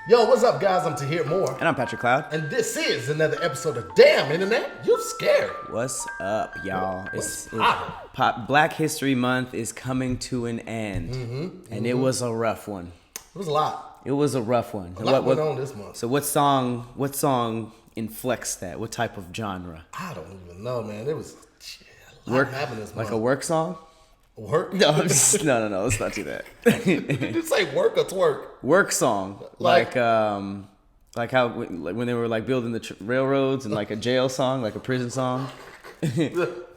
Yo, what's up, guys? I'm Tahir Moore. And I'm Patrick Cloud. And this is another episode of Damn Internet, You Scared. What's up, y'all? Black History Month is coming to an end. And it was a rough one. It was a lot. It was a rough one. A lot went on this month. So what song inflects that? What type of genre? I don't even know, man. It was a lot happened this month. Like a work song? Work? No, let's not do that. Did you say work or twerk? Work song. Like how when they were like building the railroads, and like a jail song, like a prison song.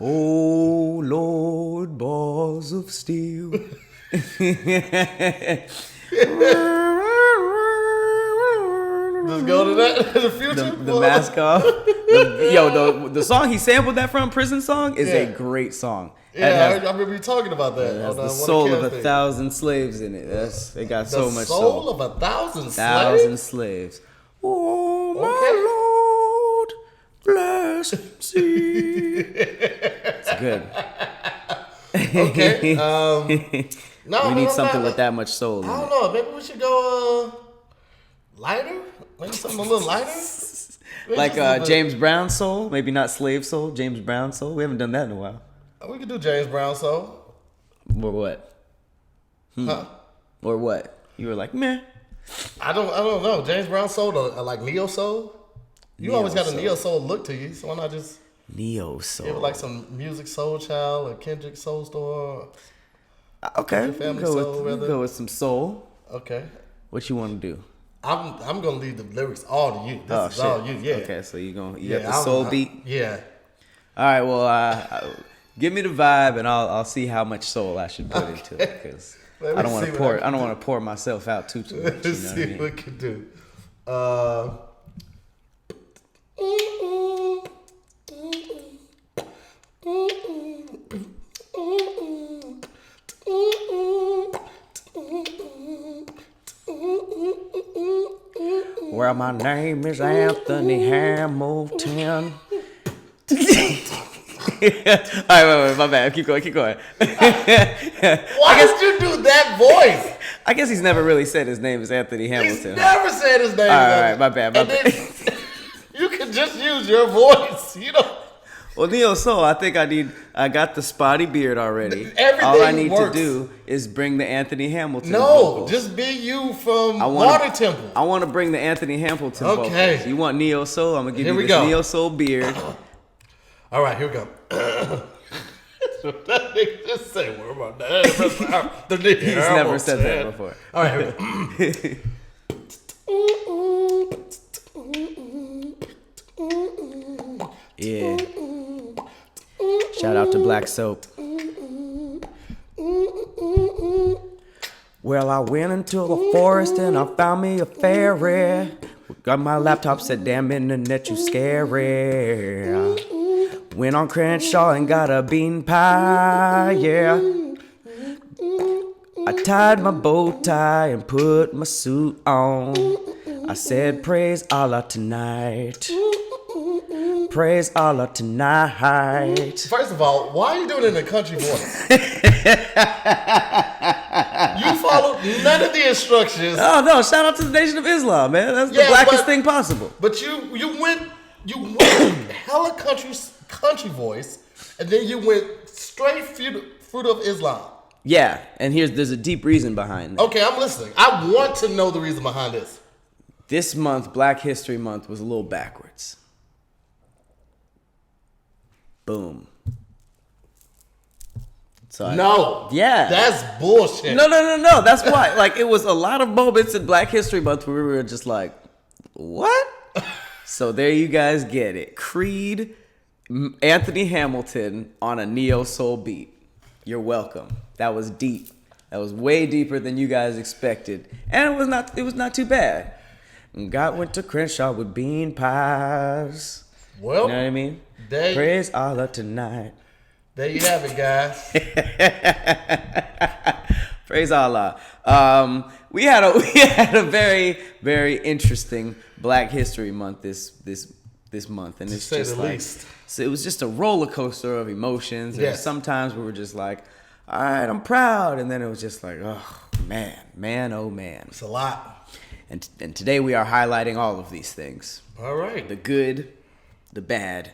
Oh Lord, balls of steel. Just go to that in the future. The mask off. The song he sampled that from, Prison Song, is a great song. Yeah, I remember you talking about that. It has the soul of 1,000 slaves in it. It got so much soul. The soul of 1,000 slaves? 1,000 slaves. Oh, my Lord, bless me. It's good. Okay. We need something with that much soul in it. I don't know. Maybe we should go lighter? Maybe something a little lighter? Like James Brown soul? Maybe not slave soul, James Brown soul? We haven't done that in a while. We could do James Brown soul. Or what? Huh? Or what? You were like, meh. I don't know. James Brown soul or like neo soul? You always got a neo soul look to you, so why not just neo soul? Give it like some Music Soul Child or Kendrick Soul Store. Okay, we can go with some soul. Okay. What you want to do? I'm gonna leave the lyrics all to you. This is all you. Yeah. Okay, so you got the soul beat. Yeah. All right. Well, give me the vibe, and I'll see how much soul I should put into it, because I don't want to pour. I don't want to pour myself out too much. Let's see what we can do. Well, my name is Anthony Hamilton. All right, wait, my bad. Keep going. Why did you do that voice? I guess he's never really said his name is Anthony Hamilton. He's never said his name. All right, my bad. You can just use your voice, Well, neo soul, I got the spotty beard already. All I need to do is bring the Anthony Hamilton vocals. Just be you from Water Temple. I want to bring the Anthony Hamilton vocals. You want neo soul? I'm going to give you this neo soul beard. All right, here we go. That nigga just say, where my name? He's never said that before. All right, here we go. Yeah. Shout out to Black Soap. Well, I went into the forest and I found me a fairy. Got my laptop, said, damn internet, you scary. Went on Crenshaw and got a bean pie, yeah. I tied my bow tie and put my suit on. I said, praise Allah tonight. Praise Allah tonight. First of all, why are you doing it in a country voice? You followed none of the instructions. Oh no! Shout out to the Nation of Islam, man. That's the blackest thing possible. But you went hella country voice, and then you went straight fruit of Islam. Yeah, and there's a deep reason behind that. Okay, I'm listening. I want to know the reason behind this. This month, Black History Month, was a little backwards. Boom. No. Yeah. That's bullshit. No. That's why. Like, it was a lot of moments in Black History Month where we were just like, what? So there you guys get it. Creed, Anthony Hamilton on a neo soul beat. You're welcome. That was deep. That was way deeper than you guys expected. And it was not too bad. God went to Crenshaw with bean pies. Well, you know what I mean? Praise Allah tonight. There you have it, guys. Praise Allah. We had a very, very interesting Black History Month this month, and it's just like, so it was just a roller coaster of emotions. And sometimes we were just like, all right, I'm proud, and then it was just like, oh man, oh man. It's a lot. And today we are highlighting all of these things. All right. The good, the bad,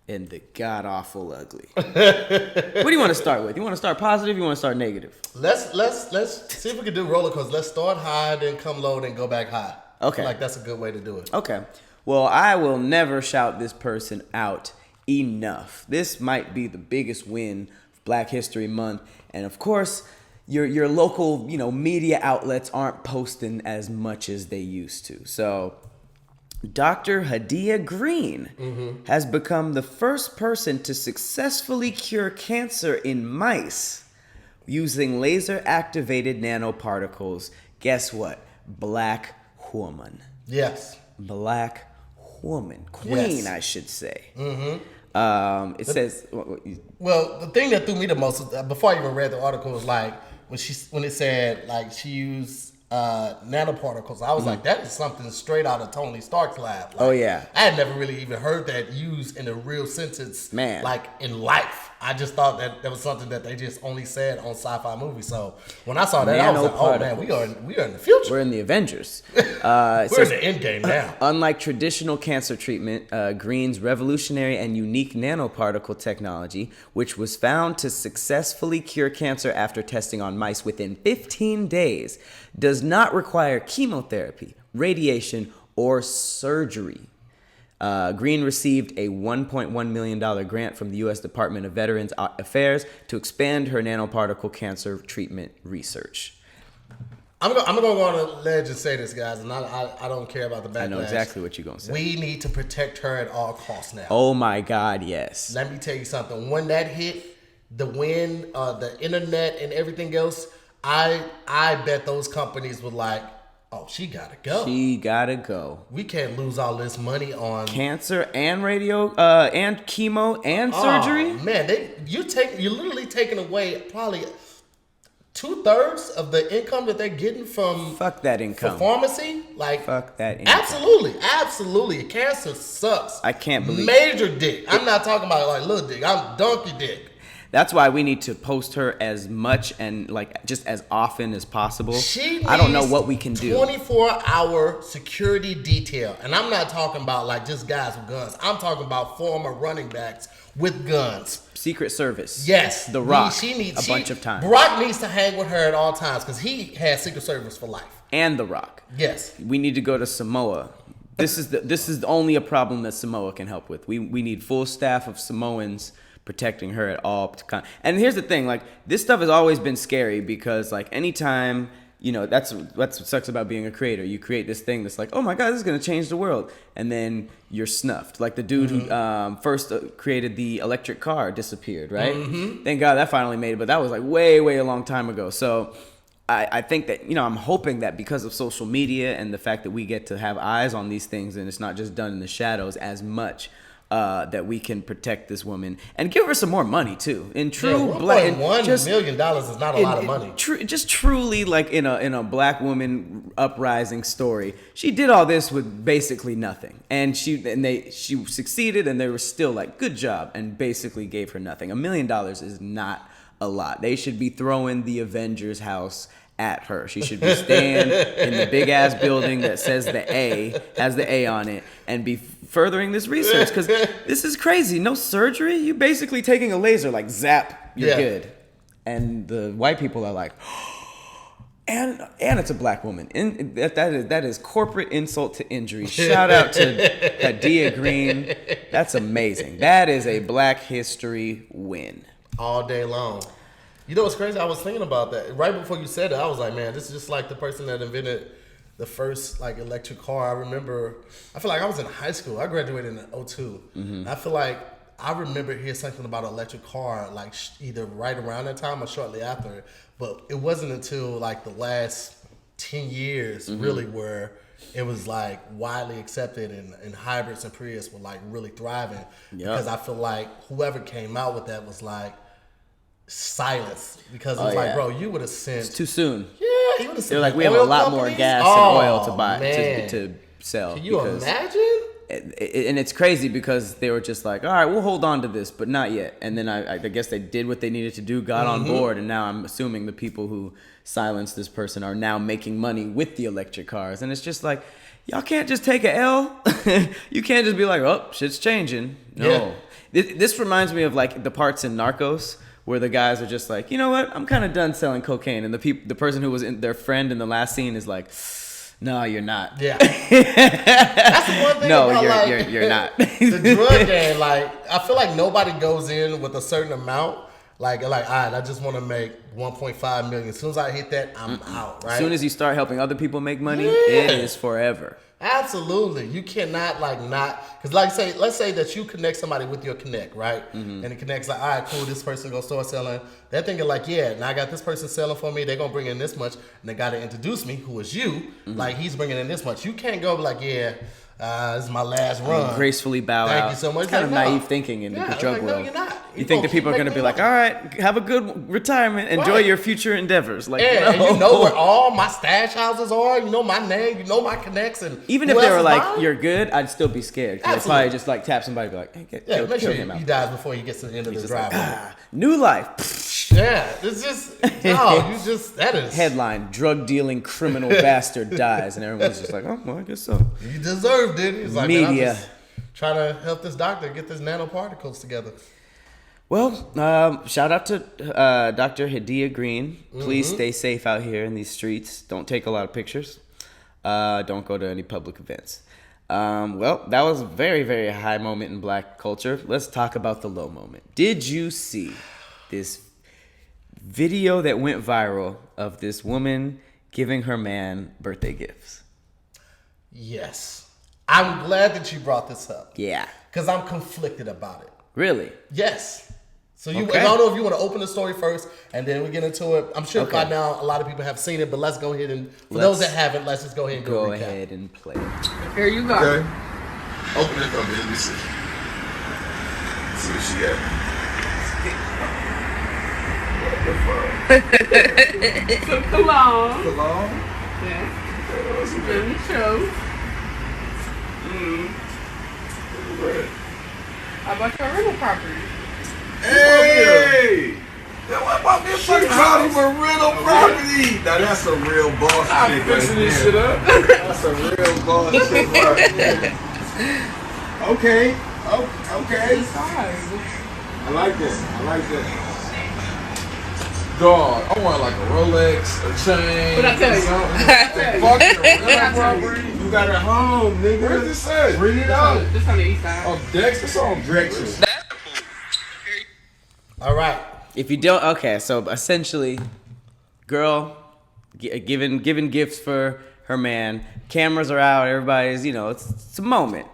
and the god-awful ugly. What do you want to start with? You want to start positive? You want to start negative? Let's see if we can do roller coasters. Let's start high, then come low, then go back high. Okay. I feel like that's a good way to do it. Okay. Well, I will never shout this person out enough. This might be the biggest win of Black History Month. And of course, your local, media outlets aren't posting as much as they used to. So Dr. Hadiya Green has become the first person to successfully cure cancer in mice using laser-activated nanoparticles. Guess what? Black woman. Yes. Black woman. Queen, yes. I should say. It says... Well, the thing that threw me the most, before I even read the article, was like, when it said, like, she used... nanoparticles. I was like, that is something straight out of Tony Stark's lab. Like, oh yeah, I had never really even heard that used in a real sentence, man. Like in life. I just thought that was something that they just only said on sci-fi movies. So when I saw that, I was like, oh man, we are in the future. We're in the Avengers. We're in the end game now. Unlike traditional cancer treatment, Green's revolutionary and unique nanoparticle technology, which was found to successfully cure cancer after testing on mice within 15 days, does not require chemotherapy, radiation, or surgery. Green received a $1.1 million grant from the U.S. Department of Veterans Affairs to expand her nanoparticle cancer treatment research. I'm gonna go on a ledge and say this, guys, and I don't care about the backlash. I know exactly what you're gonna say. We need to protect her at all costs now. Oh my God, yes. Let me tell you something. When that hit, the wind, the internet, and everything else, I bet those companies were like, oh, she gotta go. She gotta go. We can't lose all this money on cancer and radio, and chemo and surgery. Man, you're literally taking away probably 2/3 of the income that they're getting from. Fuck that income. For pharmacy, like fuck that income. Absolutely. Cancer sucks. I can't believe major dick. I'm not talking about like little dick. I'm donkey dick. That's why we need to post her as much and like just as often as possible. I don't know what we can do. 24-hour security detail. And I'm not talking about like just guys with guns. I'm talking about former running backs with guns. Secret Service. Yes. The Rock. A bunch of times. Brock needs to hang with her at all times because he has Secret Service for life. And The Rock. Yes. We need to go to Samoa. This is only a problem that Samoa can help with. We need full staff of Samoans protecting her at all. And here's the thing, like, this stuff has always been scary because, like, anytime, that's what sucks about being a creator. You create this thing that's like, oh my God, this is going to change the world. And then you're snuffed. Like the dude who first created the electric car disappeared, right? Thank God that finally made it, but that was like way, way a long time ago. So I think that, I'm hoping that because of social media and the fact that we get to have eyes on these things and it's not just done in the shadows as much, that we can protect this woman and give her some more money too. In true black, $1 million is not a lot of money. Just truly, like in a black woman uprising story, she did all this with basically nothing, and she succeeded, and they were still like, good job, and basically gave her nothing. $1 million is not a lot. They should be throwing the Avengers house at her. She should be staying in the big ass building that says has the A on it, and be furthering this research, because this is crazy. No surgery. You basically taking a laser, like zap, you're good. And the white people are like, and it's a black woman. And that is corporate insult to injury. Shout out to Hadiya Green. That's amazing. That is a Black History win. All day long. You know what's crazy? I was thinking about that. Right before you said it, I was like, man, this is just like the person that invented the first like electric car. I feel like I was in high school. I graduated in 2002. Mm-hmm. I feel like I remember hearing something about an electric car like either right around that time or shortly after. But it wasn't until like the last 10 years really where it was like widely accepted and hybrids and Prius were like really thriving. Yep. Because I feel like whoever came out with that was like silence, because it was like, bro, you would have sent. It's too soon. Yeah, you would have sent. They're like, we have a lot more gas and oil to buy to sell. Can you imagine? and it's crazy because they were just like, all right, we'll hold on to this, but not yet. And then I guess they did what they needed to do, got on board, and now I'm assuming the people who silenced this person are now making money with the electric cars. And it's just like, y'all can't just take a L. You can't just be like, oh, shit's changing. No. Yeah. This reminds me of like the parts in Narcos where the guys are just like, you know what, I'm kind of done selling cocaine. And the person who was their friend in the last scene is like, no, you're not. Yeah. That's the one thing no, about you're not. The drug game, like, I feel like nobody goes in with a certain amount. Like, all right, I just want to make 1.5 million. As soon as I hit that, I'm out, right? As soon as you start helping other people make money, it is forever. Absolutely. You cannot because let's say that you connect somebody with your connect, right? And it connects like, all right, cool, this person gonna start selling. They're thinking like, yeah, now I got this person selling for me. They're gonna bring in this much, and they gotta introduce me, who is you. Like, he's bringing in this much. You can't go like, yeah, this is my last run. Gracefully bow out. Thank you so much. It's kind of naive thinking in the drug world. No, you're not. You think that people are going to be like, all right, have a good retirement. Enjoy your future endeavors. Like, yeah, and you know where all my stash houses are. You know my name. You know my connects. And even if they were like, you're good, I'd still be scared. Because I'd probably just like tap somebody and be like, hey, make sure him he dies before he gets to the end of the driveway. New life. Yeah, it's just, that is. Headline, drug dealing criminal bastard dies. And everyone's just like, oh, well, I guess so. You deserved it. He's like, media. I'm just trying to help this doctor get this nanoparticles together. Well, shout out to Dr. Hadiya Green. Please stay safe out here in these streets. Don't take a lot of pictures. Don't go to any public events. Well, that was a very, very high moment in black culture. Let's talk about the low moment. Did you see this video that went viral of this woman giving her man birthday gifts? Yes. I'm glad that you brought this up. Yeah. Because I'm conflicted about it. Really? Yes. So I Okay. don't know if you want to open the story first and then we get into it. I'm sure Okay. by now a lot of people have seen it, but let's go ahead and, those that haven't, let's just go ahead and Go recap. ahead and play. Here you go. Okay. Open it up, let me see. See what she got. Some cologne. Cologne? Yes. Let me show. How about your rental property? Hey! That what bought me a fucking property for rental property. Now that's a real boss I'm chick right fixing this there. shit up. That's a real boss chick right there. Okay. Oh, okay. I like that. Dog, I want like a Rolex, a chain. What I tell you? Something. Fuck your rental property. You got it home, nigga. Where's this say? Bring it out. This on the east side. Oh, Dex, it's on Drexel. All right. If you don't, okay, so essentially, girl giving gifts for her man. Cameras are out. Everybody's, it's a moment.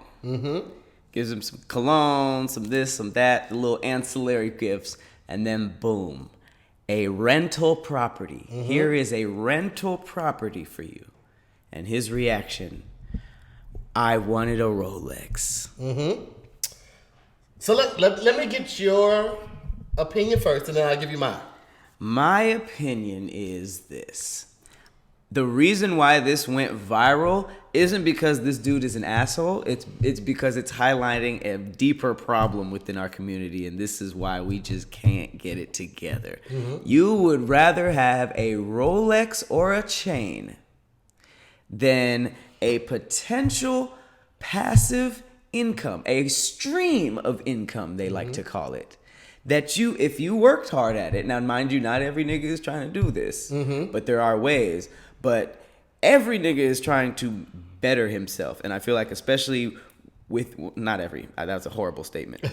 Gives him some cologne, some this, some that, the little ancillary gifts, and then boom, a rental property. Here is a rental property for you, and his reaction: I wanted a Rolex. So let me get your opinion first, and then I'll give you mine. My opinion is this. The reason why this went viral isn't because this dude is an asshole. It's because it's highlighting a deeper problem within our community, and this is why we just can't get it together. You would rather have a Rolex or a chain than a potential passive income, a stream of income, they like to call it. That if you worked hard at it, now mind you, not every nigga is trying to do this, but there are ways. But every nigga is trying to better himself. And I feel like especially with, not every, that's a horrible statement. The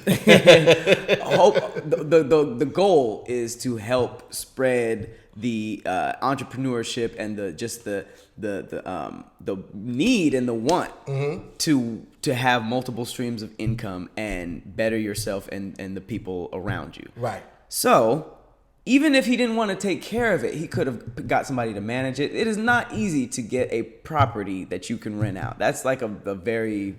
goal is to help spread the entrepreneurship and the need and the want to have multiple streams of income and better yourself and the people around you. Right. So even if he didn't want to take care of it, he could have got somebody to manage it. It is not easy to get a property that you can rent out. That's like a very...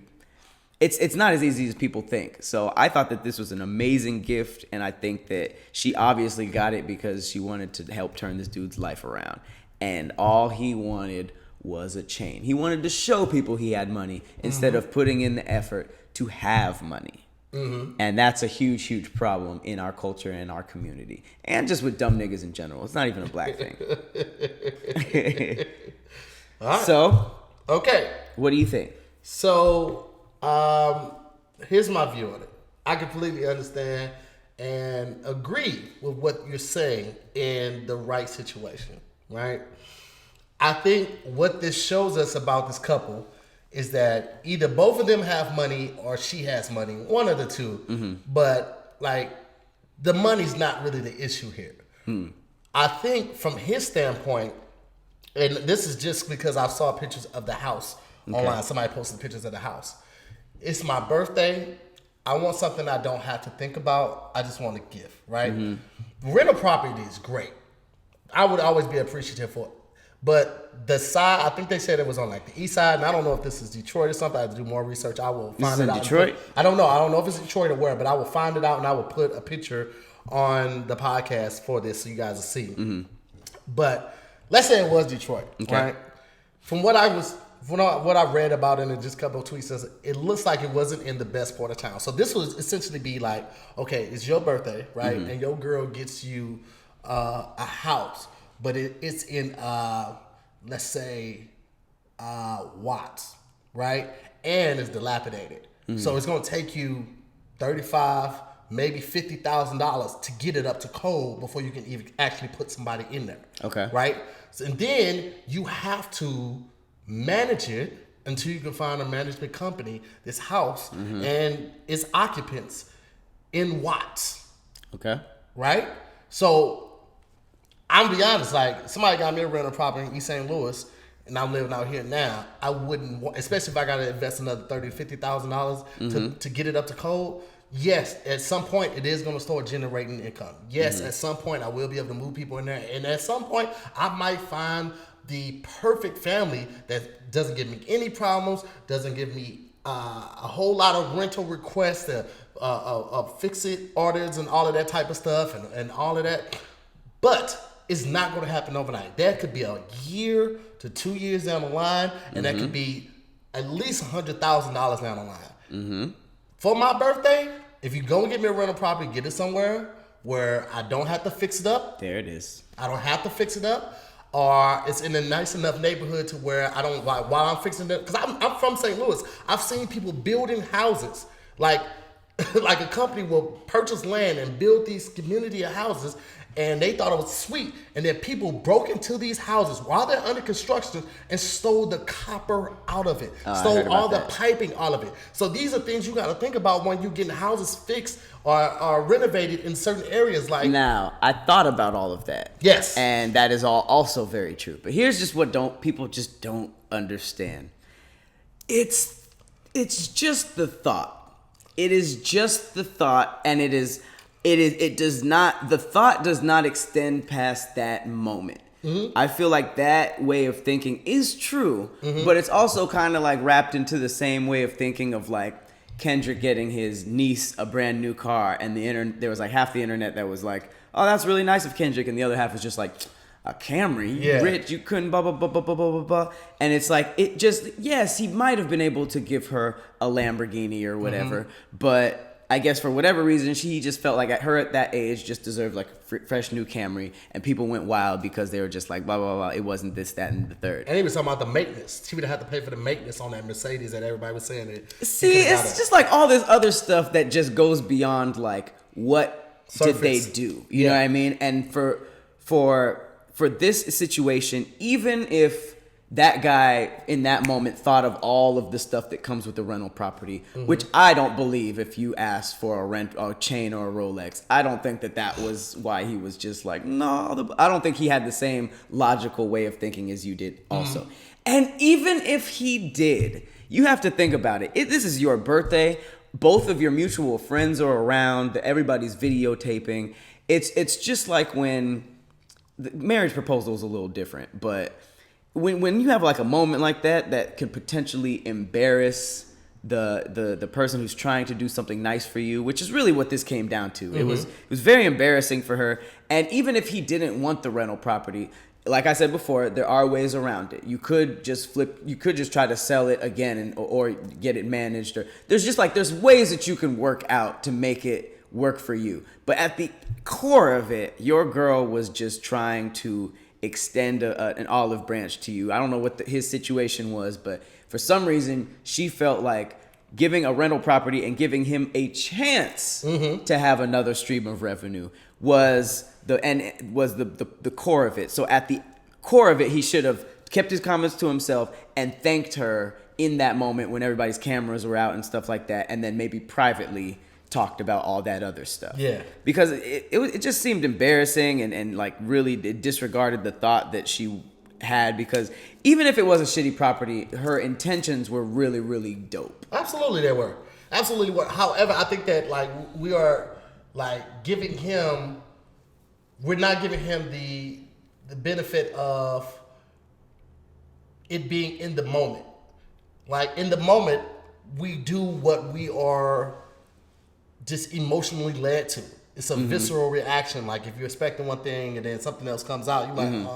It's not as easy as people think. So I thought that this was an amazing gift, and I think that she obviously got it because she wanted to help turn this dude's life around. And all he wanted was a chain. He wanted to show people he had money instead of putting in the effort to have money. And that's a huge, huge problem in our culture and our community. And just with dumb niggas in general. It's not even a black thing. All right. So, okay. what do you think? So, here's my view on it. I completely understand and agree with what you're saying in the right situation, right? I think what this shows us about this couple is that either both of them have money or she has money, one of the two. But like, the money's not really the issue here. I think from his standpoint, and this is just because I saw pictures of the house online. Somebody posted pictures of the house. It's my birthday. I want something I don't have to think about. I just want a gift, right? Rental property is great. I would always be appreciative for it. But the side, I think they said it was on like the east side, and I don't know if this is Detroit or something. I have to do more research. I will find it out. Detroit? I don't know. I don't know if it's Detroit or where, but I will find it out and I will put a picture on the podcast for this so you guys will see. But let's say it was Detroit, right? From what I read about it in just a couple of tweets, it looks like it wasn't in the best part of town. So this would essentially be like, okay, it's your birthday, right? And your girl gets you a house. But it's in, let's say, Watts, right? And it's dilapidated. So it's going to take you $35,000, maybe $50,000 to get it up to code before you can even actually put somebody in there. Okay. Right? So, and then you have to manage it until you can find a management company, this house, and its occupants in Watts. Okay. Right? So, I'm gonna be honest, like, somebody got me a rental property in East St. Louis, and I'm living out here now. I wouldn't want, especially if I gotta invest another $30,000, $50,000 to get it up to code. Yes, at some point it is gonna start generating income. Yes, at some point I will be able to move people in there, and at some point I might find the perfect family that doesn't give me any problems, doesn't give me a whole lot of rental requests, fix-it orders, and all of that type of stuff, and all of that. But it's not going to happen overnight. That could be a year to 2 years down the line, and that could be at least $100,000 down the line. For my birthday, if you're going to get me a rental property, get it somewhere where I don't have to fix it up. There it is. I don't have to fix it up, or it's in a nice enough neighborhood to where I don't, like, while I'm fixing it, because I'm from St. Louis. I've seen people building houses, like a company will purchase land and build these community of houses, and they thought it was sweet. And then people broke into these houses while they're under construction and stole the copper out of it, stole all the piping out of it. So these are things you got to think about when you're getting houses fixed or renovated in certain areas. Like, now, I thought about all of that. Yes. And that is all also very true. But here's just what people just don't understand. It's just the thought. It is just the thought, and the thought does not extend past that moment. I feel like that way of thinking is true, but it's also kind of like wrapped into the same way of thinking of like Kendrick getting his niece a brand new car, and there was like half the internet that was like, oh, that's really nice of Kendrick, and the other half was just like, a Camry, you rich, you couldn't blah, blah, blah, blah, blah, blah, blah, blah. And it's like, yes, he might have been able to give her a Lamborghini or whatever, but I guess for whatever reason, she just felt like her at that age just deserved like a fresh new Camry, and people went wild because they were just like, blah, blah, blah, it wasn't this, that, and the third. And he was talking about the maintenance. She would have had to pay for the maintenance on that Mercedes that everybody was saying. See, it's just like all this other stuff that just goes beyond like, what Surface. did they do? You know what I mean? And for this situation, even if that guy in that moment thought of all of the stuff that comes with the rental property, which I don't believe if you asked for a chain or a Rolex, I don't think that was why he was just like, no, I don't think he had the same logical way of thinking as you did also. And even if he did, you have to think about it. This is your birthday. Both of your mutual friends are around. Everybody's videotaping. It's just like when the marriage proposal is a little different, but when you have like a moment like that could potentially embarrass the person who's trying to do something nice for you, which is really what this came down to. It was very embarrassing for her. And even if he didn't want the rental property, like I said before, there are ways around it. You could just try to sell it again or get it managed. Or there's ways that you can work out to make it work for you. But at the core of it, your girl was just trying to extend an olive branch to you. I don't know what his situation was, but for some reason, she felt like giving a rental property and giving him a chance to have another stream of revenue was the core of it. So at the core of it, he should have kept his comments to himself and thanked her in that moment when everybody's cameras were out and stuff like that, and then maybe privately talked about all that other stuff. Yeah. Because it just seemed embarrassing and like really it disregarded the thought that she had, because even if it was a shitty property, her intentions were really, really dope. Absolutely they were. Absolutely were. However, I think that like we are like we're not giving him the benefit of it being in the moment. Like in the moment, we do what we are just emotionally led to. It's a visceral reaction. Like if you're expecting one thing and then something else comes out, you're like,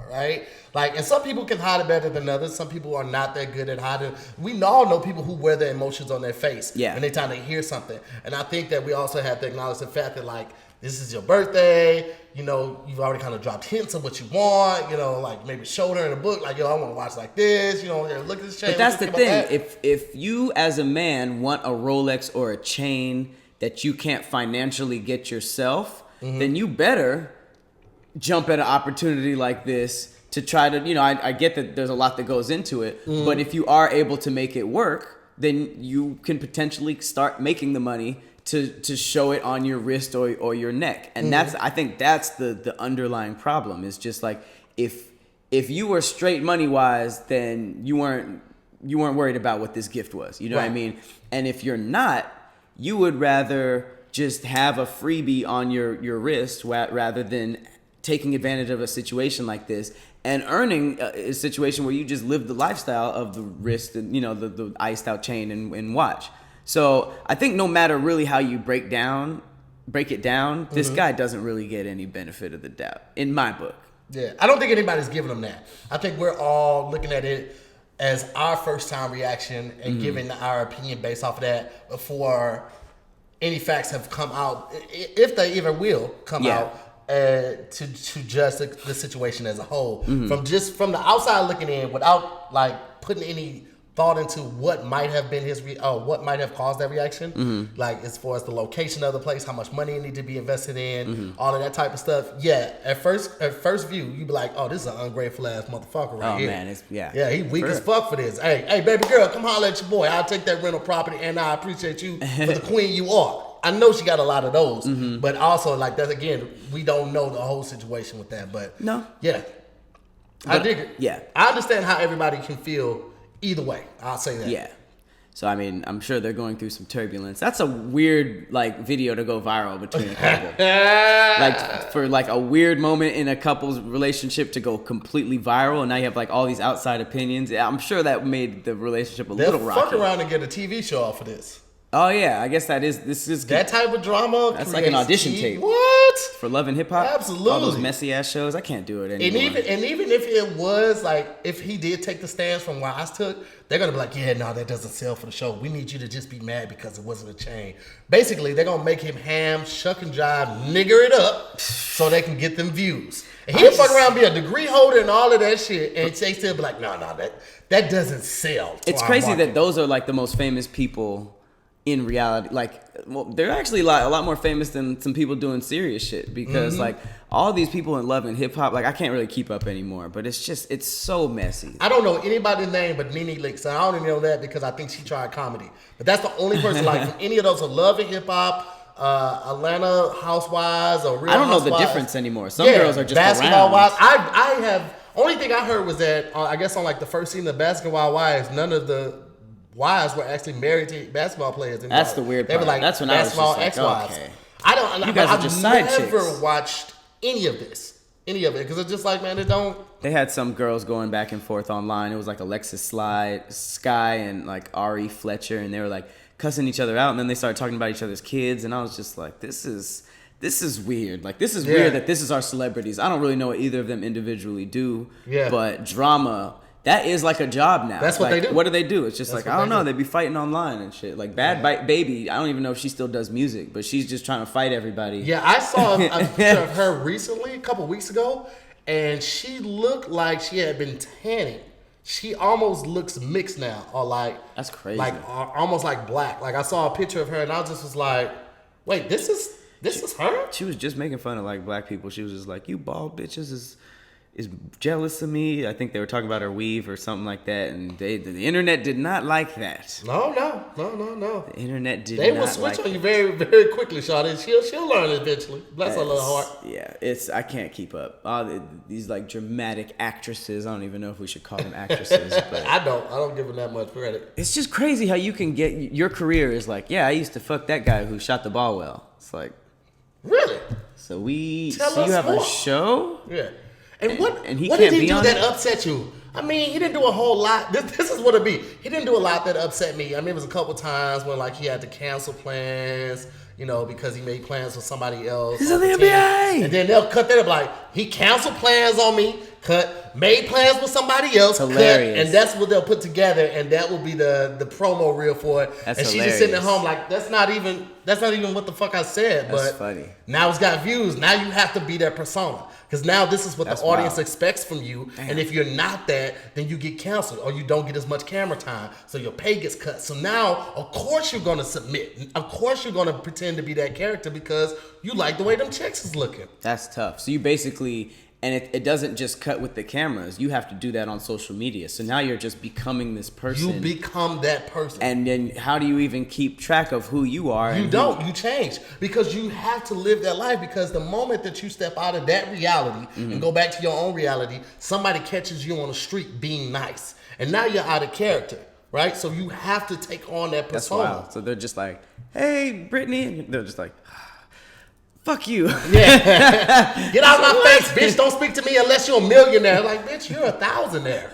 right? Like, and some people can hide it better than others. Some people are not that good at hiding. We all know people who wear their emotions on their face when they trying to hear something. And I think that we also have to acknowledge the fact that like, this is your birthday, you know, you've already kind of dropped hints of what you want, you know, like maybe showed her in a book, like, yo, I want to watch like this, you know, look at this chain. But that's the thing. If you as a man want a Rolex or a chain that you can't financially get yourself, then you better jump at an opportunity like this to try to, you know, I get that there's a lot that goes into it, but if you are able to make it work, then you can potentially start making the money to show it on your wrist or your neck. And I think that's the underlying problem. Is just like if you were straight money wise, then you weren't worried about what this gift was. You know what I mean? And if you're not, you would rather just have a freebie on your wrist rather than taking advantage of a situation like this and earning a situation where you just live the lifestyle of the wrist and, you know, the iced out chain and watch. So I think no matter really how you break it down, this guy doesn't really get any benefit of the doubt in my book. Yeah, I don't think anybody's giving him that. I think we're all looking at it as our first time reaction and giving our opinion based off of that before any facts have come out, if they even will come out, to judge the situation as a whole. From the outside looking in, without like putting any thought into what might have been what might have caused that reaction, like as far as the location of the place, how much money it need to be invested in, all of that type of stuff. Yeah, at first view, you'd be like, oh, this is an ungrateful ass motherfucker right here. Oh man, yeah, he weak as fuck for this. Hey, baby girl, come holler at your boy. I'll take that rental property, and I appreciate you for the queen you are. I know she got a lot of those, but also like that again, we don't know the whole situation with that. But I dig it. Yeah, I understand how everybody can feel. Either way, I'll say that. Yeah. So, I mean, I'm sure they're going through some turbulence. That's a weird, like, video to go viral between a couple. Like, for, like, a weird moment in a couple's relationship to go completely viral, and now you have, like, all these outside opinions. I'm sure that made the relationship a little rocky. They'll fuck around and get a TV show off of this. Oh, yeah. I guess this is that type of drama. That's like an audition tape. What? For Love and Hip Hop? Absolutely. All those messy ass shows. I can't do it anymore. And even if it was like, if he did take the stance from what I took, they're gonna be like, yeah, no, that doesn't sell for the show. We need you to just be mad because it wasn't a chain. Basically, they're gonna make him ham, shuck and jive, nigger it up so they can get them views. And he'll fuck around, be a degree holder and all of that shit, and they still be like, no, that doesn't sell. It's crazy that those are like the most famous people in reality. Like, well, they're actually a lot more famous than some people doing serious shit, because like all these people in Love and Hip Hop, like I can't really keep up anymore, but it's so messy. I don't know anybody's name but Nene Leakes. I don't even know that because I think she tried comedy, but that's the only person like from any of those who Love and Hip Hop, Atlanta Housewives or Real I don't know Housewives. The difference anymore. Some girls are just Basketball around. Wives. I have only thing I heard was that I guess on like the first season of Basketball Wives, none of the wives were actually married to basketball players. That's the weird part. They were like that's when I was just like, ex-wives. okay. I don't. You guys are just side I've never chicks. watched any of it, because it's just like, man, it don't. They had some girls going back and forth online. It was like Alexis Sky and like Ari Fletcher, and they were like cussing each other out, and then they started talking about each other's kids, and I was just like, this is this is weird. Like, this is Yeah. weird that this is our celebrities. I don't really know what either of them individually do. Yeah. But drama, that is like a job now. That's what like, they do. What do? It's just That's like, what I don't they know. do. They be fighting online and shit. Like, Baby, I don't even know if she still does music, but she's just trying to fight everybody. Yeah, I saw a picture of her recently, a couple weeks ago, and she looked like she had been tanning. She almost looks mixed now, or like That's crazy. like almost like black. Like I saw a picture of her, and I just was like, "Wait, this is her?" She was just making fun of like black people. She was just like, "You bald bitches is jealous of me." I think they were talking about her weave or something like that, and the internet did not like that. No. The internet did They not will switch like on you that. very, very quickly, Shawty. She'll learn eventually. Bless her little heart. Yeah, I can't keep up. These like dramatic actresses. I don't even know if we should call them actresses, but I don't give them that much credit. it's just crazy how you can get your career is like, yeah, I used to fuck that guy who shot the ball well. It's like, Really? so you Tell us have a more. show? Yeah. And what and he what can't did he be do on that it? upset you? I mean, he didn't do a whole lot. This is what it be. He didn't do a lot that upset me. I mean, it was a couple times when like he had to cancel plans, you know, because he made plans for somebody else. He's on in the team. NBA. And then they'll cut that up like he canceled plans on me, made plans with somebody else, Hilarious. and that's what they'll put together, and that will be the promo reel for it. That's and she's just sitting at hilarious. home like that's not even what the fuck I said. That's but funny. now it's got views. Now you have to be that persona. Because now this is what That's the audience wild. expects from you. And if you're not that, then you get canceled or you don't get as much camera time. So your pay gets cut. So now, of course, you're going to submit. Of course, you're going to pretend to be that character because you like the way them chicks is looking. That's tough. So you basically, and it doesn't just cut with the cameras. You have to do that on social media. So now you're just becoming this person. You become that person. And then how do you even keep track of who you are? You and don't. You change because you have to live that life. Because the moment that you step out of that reality and go back to your own reality, somebody catches you on the street being nice, and now you're out of character, right? So you have to take on that That's persona. wild. So they're just like, "Hey, Brittany," and they're just like, "Fuck you." Get out of my face, bitch! Don't speak to me unless you're a millionaire. Like, bitch, you're a thousandaire.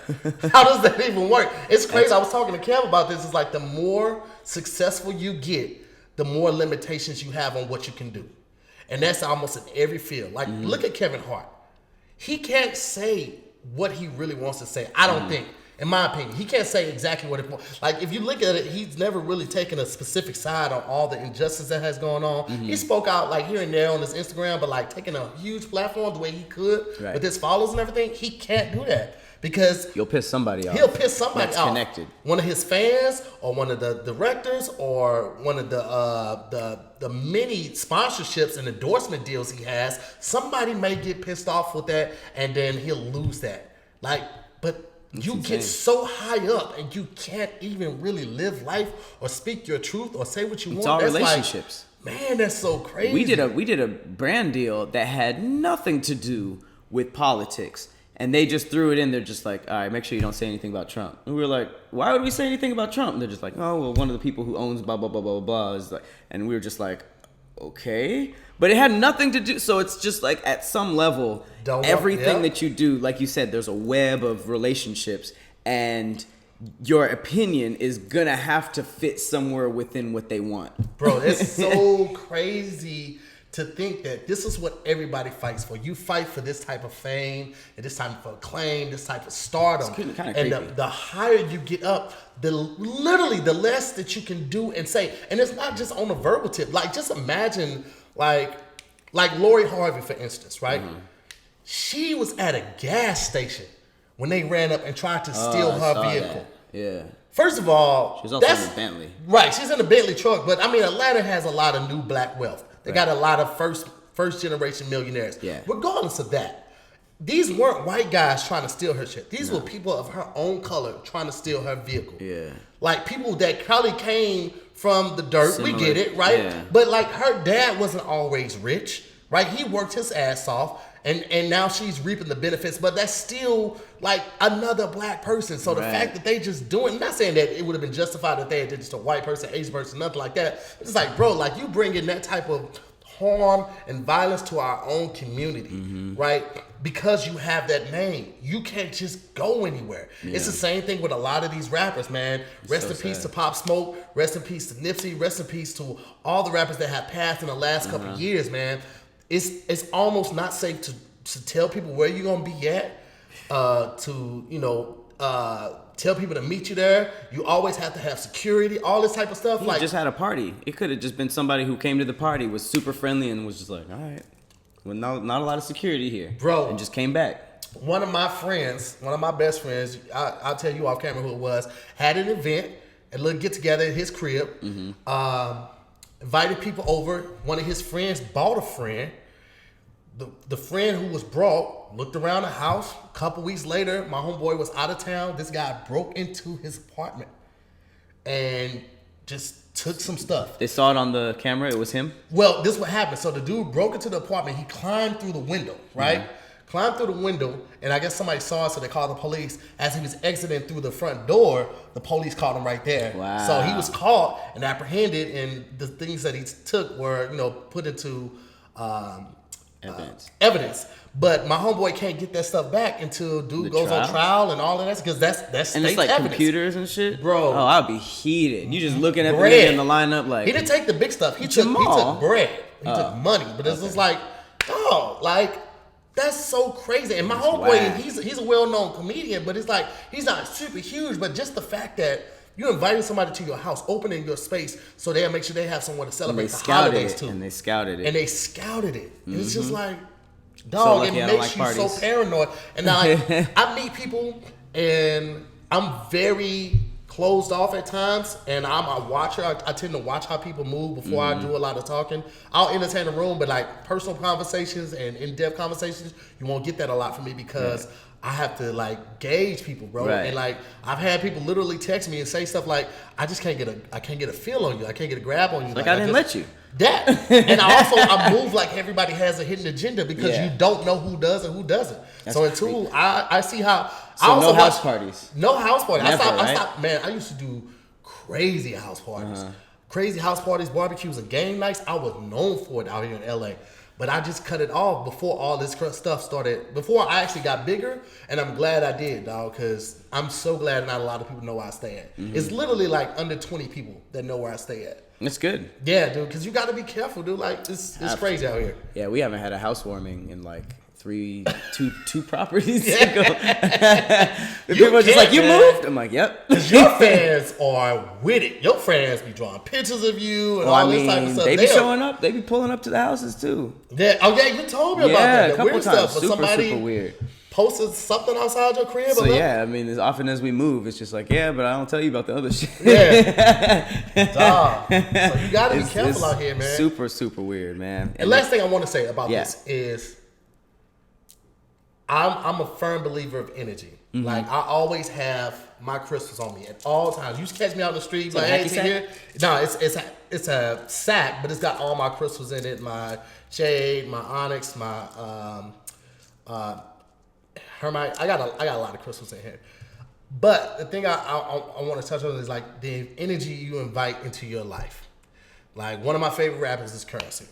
How does that even work? It's crazy. I was talking to Kev about this. It's like the more successful you get, the more limitations you have on what you can do, and that's almost in every field. Like, look at Kevin Hart. He can't say what he really wants to say. I don't think. In my opinion, he can't say exactly what it wants. Like, if you look at it, he's never really taken a specific side on all the injustice that has gone on. He spoke out, like, here and there on his Instagram, but, like, taking a huge platform the way he could Right. with his followers and everything, he can't do that because You'll piss somebody off. he'll piss somebody That's off. connected. One of his fans or one of the directors or one of the many sponsorships and endorsement deals he has, somebody may get pissed off with that and then he'll lose that. Like, but you insane. get so high up and you can't even really live life or speak your truth or say what you It's want. all That's like, relationships. man, that's so crazy. We did a brand deal that had nothing to do with politics. And they just threw it in there just like, all right, make sure you don't say anything about Trump. And we were like, why would we say anything about Trump? And they're just like, oh, well, one of the people who owns blah, blah, blah, blah, blah. Is like, and we were just like, okay. But it had nothing to do. So it's just like at some level, everything that you do, like you said, there's a web of relationships. And your opinion is going to have to fit somewhere within what they want. Bro, it's so crazy to think that this is what everybody fights for. You fight for this type of fame and this type of acclaim, this type of stardom. It's kinda and creepy. the higher you get up, literally the less that you can do and say. And it's not just on a verbal tip. Like, just imagine, like Lori Harvey, for instance, right? She was at a gas station when they ran up and tried to steal I her saw vehicle. that. Yeah. First of all, She was also that's in a Bentley. Right, she's in a Bentley truck, but I mean, Atlanta has a lot of new black wealth. They got a lot of first generation millionaires. Yeah. Regardless of that, these weren't white guys trying to steal her shit. These were people of her own color trying to steal her vehicle. Yeah. Like people that probably came from the dirt. Similar, We get it, right? yeah. But like her dad wasn't always rich, right? He worked his ass off. And now she's reaping the benefits, but that's still like another black person. So the Right. fact that they just doing, I'm not saying that it would have been justified if they had did just a white person, Asian person, nothing like that. It's like, bro, like you bring in that type of harm and violence to our own community, right? Because you have that name. You can't just go anywhere. Yeah. It's the same thing with a lot of these rappers, man. Rest in peace to Pop Smoke. Rest in peace to Nipsey. Rest in peace to all the rappers that have passed in the last couple of years, man. It's almost not safe to tell people where you're going to be at, tell people to meet you there. You always have to have security, all this type of stuff. He just had a party. It could have just been somebody who came to the party, was super friendly, and was just like, all right, well, not a lot of security here. Bro. And just came back. One of my best friends, I'll tell you off camera who it was, had an event, a little get together at his crib, invited people over. One of his friends bought a friend. The friend who was brought looked around the house. A couple weeks later, my homeboy was out of town. This guy broke into his apartment and just took some stuff. They saw it on the camera. It was him? Well, this is what happened. So the dude broke into the apartment. He climbed through the window, right? Climbed through the window, and I guess somebody saw it, so they called the police. As he was exiting through the front door, the police caught him right there. Wow. So he was caught and apprehended, and the things that he took were, put into... evidence, but my homeboy can't get that stuff back until dude goes on trial and all of that, because that's and it's like evidence. Computers and shit, bro. Oh, I'll be heated. You just looking at the nigga in the lineup like he didn't take the big stuff. He took bread. He took money, but it's just like, oh, like that's so crazy. And my homeboy, he's a well-known comedian, but it's like he's not super huge, but just the fact that you're inviting somebody to your house, opening your space, so they'll make sure they have somewhere to celebrate the holidays too. And they scouted it. And it's just like, dog, it makes you so paranoid. And now, I meet people, and I'm very closed off at times, and I'm a watcher. I tend to watch how people move before I do a lot of talking. I'll entertain the room, but like personal conversations and in-depth conversations, you won't get that a lot from me because I have to like gauge people, bro. Right. And like I've had people literally text me and say stuff like, I can't get a feel on you. I can't get a grab on you. Like I didn't let you. That. And I move like everybody has a hidden agenda because you don't know who does and who doesn't. That's so until I see how. So no house parties. No house parties. Never, I stopped, man. I used to do crazy house parties. Crazy house parties, barbecues, and game nights. I was known for it out here in LA. But I just cut it off before all this stuff started, before I actually got bigger, and I'm glad I did, dog, because I'm so glad not a lot of people know where I stay at. It's literally like under 20 people that know where I stay at. That's good. Yeah, dude, because you got to be careful, dude. Like, it's crazy out here. Yeah, we haven't had a housewarming in like two properties ago. People are just like, you moved? I'm like, yep. Because your fans are with it. Your fans be drawing pictures of you and all this type of stuff. They be showing up. They be pulling up to the houses too. Yeah. Oh yeah, you told me about that. A couple weird times. Stuff. Somebody super weird. Posted something outside your crib. So yeah, I mean, as often as we move, it's just like, yeah, but I don't tell you about the other shit. Yeah. Dog. So you got to be careful out here, man. Super, super weird, man. And last thing I want to say about this is, I'm a firm believer of energy. Like I always have my crystals on me at all times. You just catch me out in the street, like, hey, here. No, it's a sack, but it's got all my crystals in it. My jade, my onyx, my hermite. I got a lot of crystals in here. But the thing I want to touch on is like the energy you invite into your life. Like one of my favorite rappers is Currency,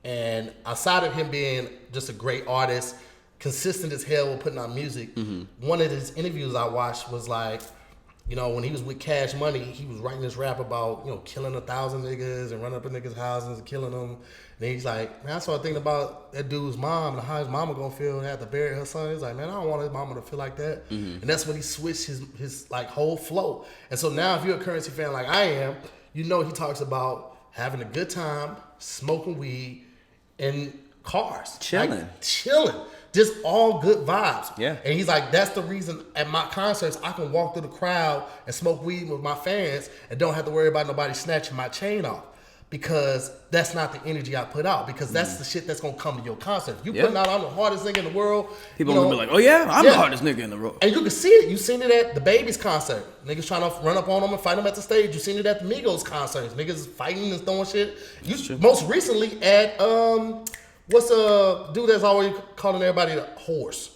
and outside of him being just a great artist, consistent as hell with putting out music. One of his interviews I watched was like, when he was with Cash Money, he was writing this rap about, killing 1,000 niggas and running up in niggas' houses and killing them. And he's like, man, I started thinking about that dude's mom and how his mama gonna feel and have to bury her son. He's like, man, I don't want his mama to feel like that. And that's when he switched his like whole flow. And so now if you're a Currency fan like I am, he talks about having a good time, smoking weed, and cars. Chilling. Just all good vibes. Yeah. And he's like, that's the reason at my concerts I can walk through the crowd and smoke weed with my fans and don't have to worry about nobody snatching my chain off. Because that's not the energy I put out. Because that's the shit that's gonna come to your concert. You putting out, I'm the hardest nigga in the world. People gonna be like, oh yeah, I'm the hardest nigga in the world. And you can see it. You seen it at the Baby's concert. Niggas trying to run up on them and fight them at the stage. You seen it at the Migos concerts. Niggas fighting and throwing shit. Most recently at what's a dude that's always calling everybody a horse?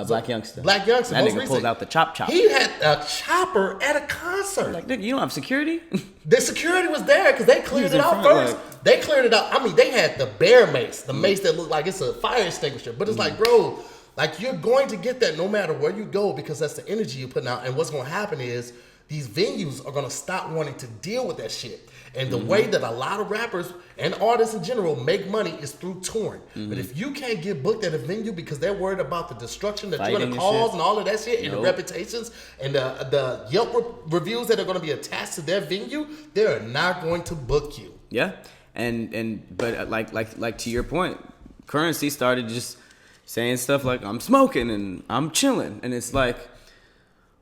Black Youngster. Black Youngster. That most nigga recent. pulled out the chop. He had a chopper at a concert. Like, nigga, you don't have security? The security was there because they cleared was it in out front, first. They cleared it out. I mean, they had the bear mace, the mace that looked like it's a fire extinguisher. But it's like, bro, like you're going to get that no matter where you go because that's the energy you're putting out. And what's going to happen is these venues are going to stop wanting to deal with that shit. And the way that a lot of rappers and artists in general make money is through touring. But if you can't get booked at a venue because they're worried about the destruction that you're going to cause and all of that shit and the reputations and the Yelp reviews that are going to be attached to their venue, they're not going to book you. Yeah, but like to your point, Currency started just saying stuff like I'm smoking and I'm chilling, and it's like,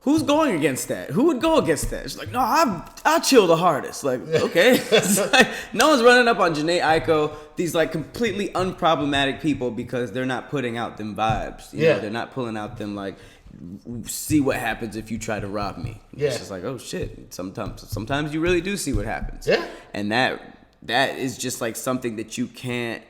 who's going against that? Who would go against that? It's like, no, I chill the hardest. Like, okay, it's like, no one's running up on Jhené Aiko, these like completely unproblematic people because they're not putting out them vibes. You know, they're not pulling out them like, see what happens if you try to rob me. It's just like, oh shit. Sometimes you really do see what happens. Yeah, and that is just like something that you can't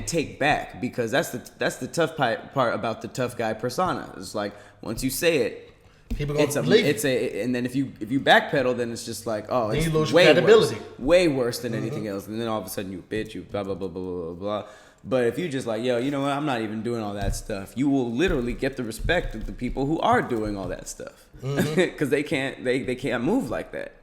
take back because that's the tough part about the tough guy persona. It's like once you say it, people gonna believe it. And then if you backpedal, then it's just like, oh, then it's you lose way your credibility, way worse than anything else. And then all of a sudden you bitch, you blah blah blah blah blah blah. But if you just like, yo, you know what, I'm not even doing all that stuff, you will literally get the respect of the people who are doing all that stuff because they can't move like that.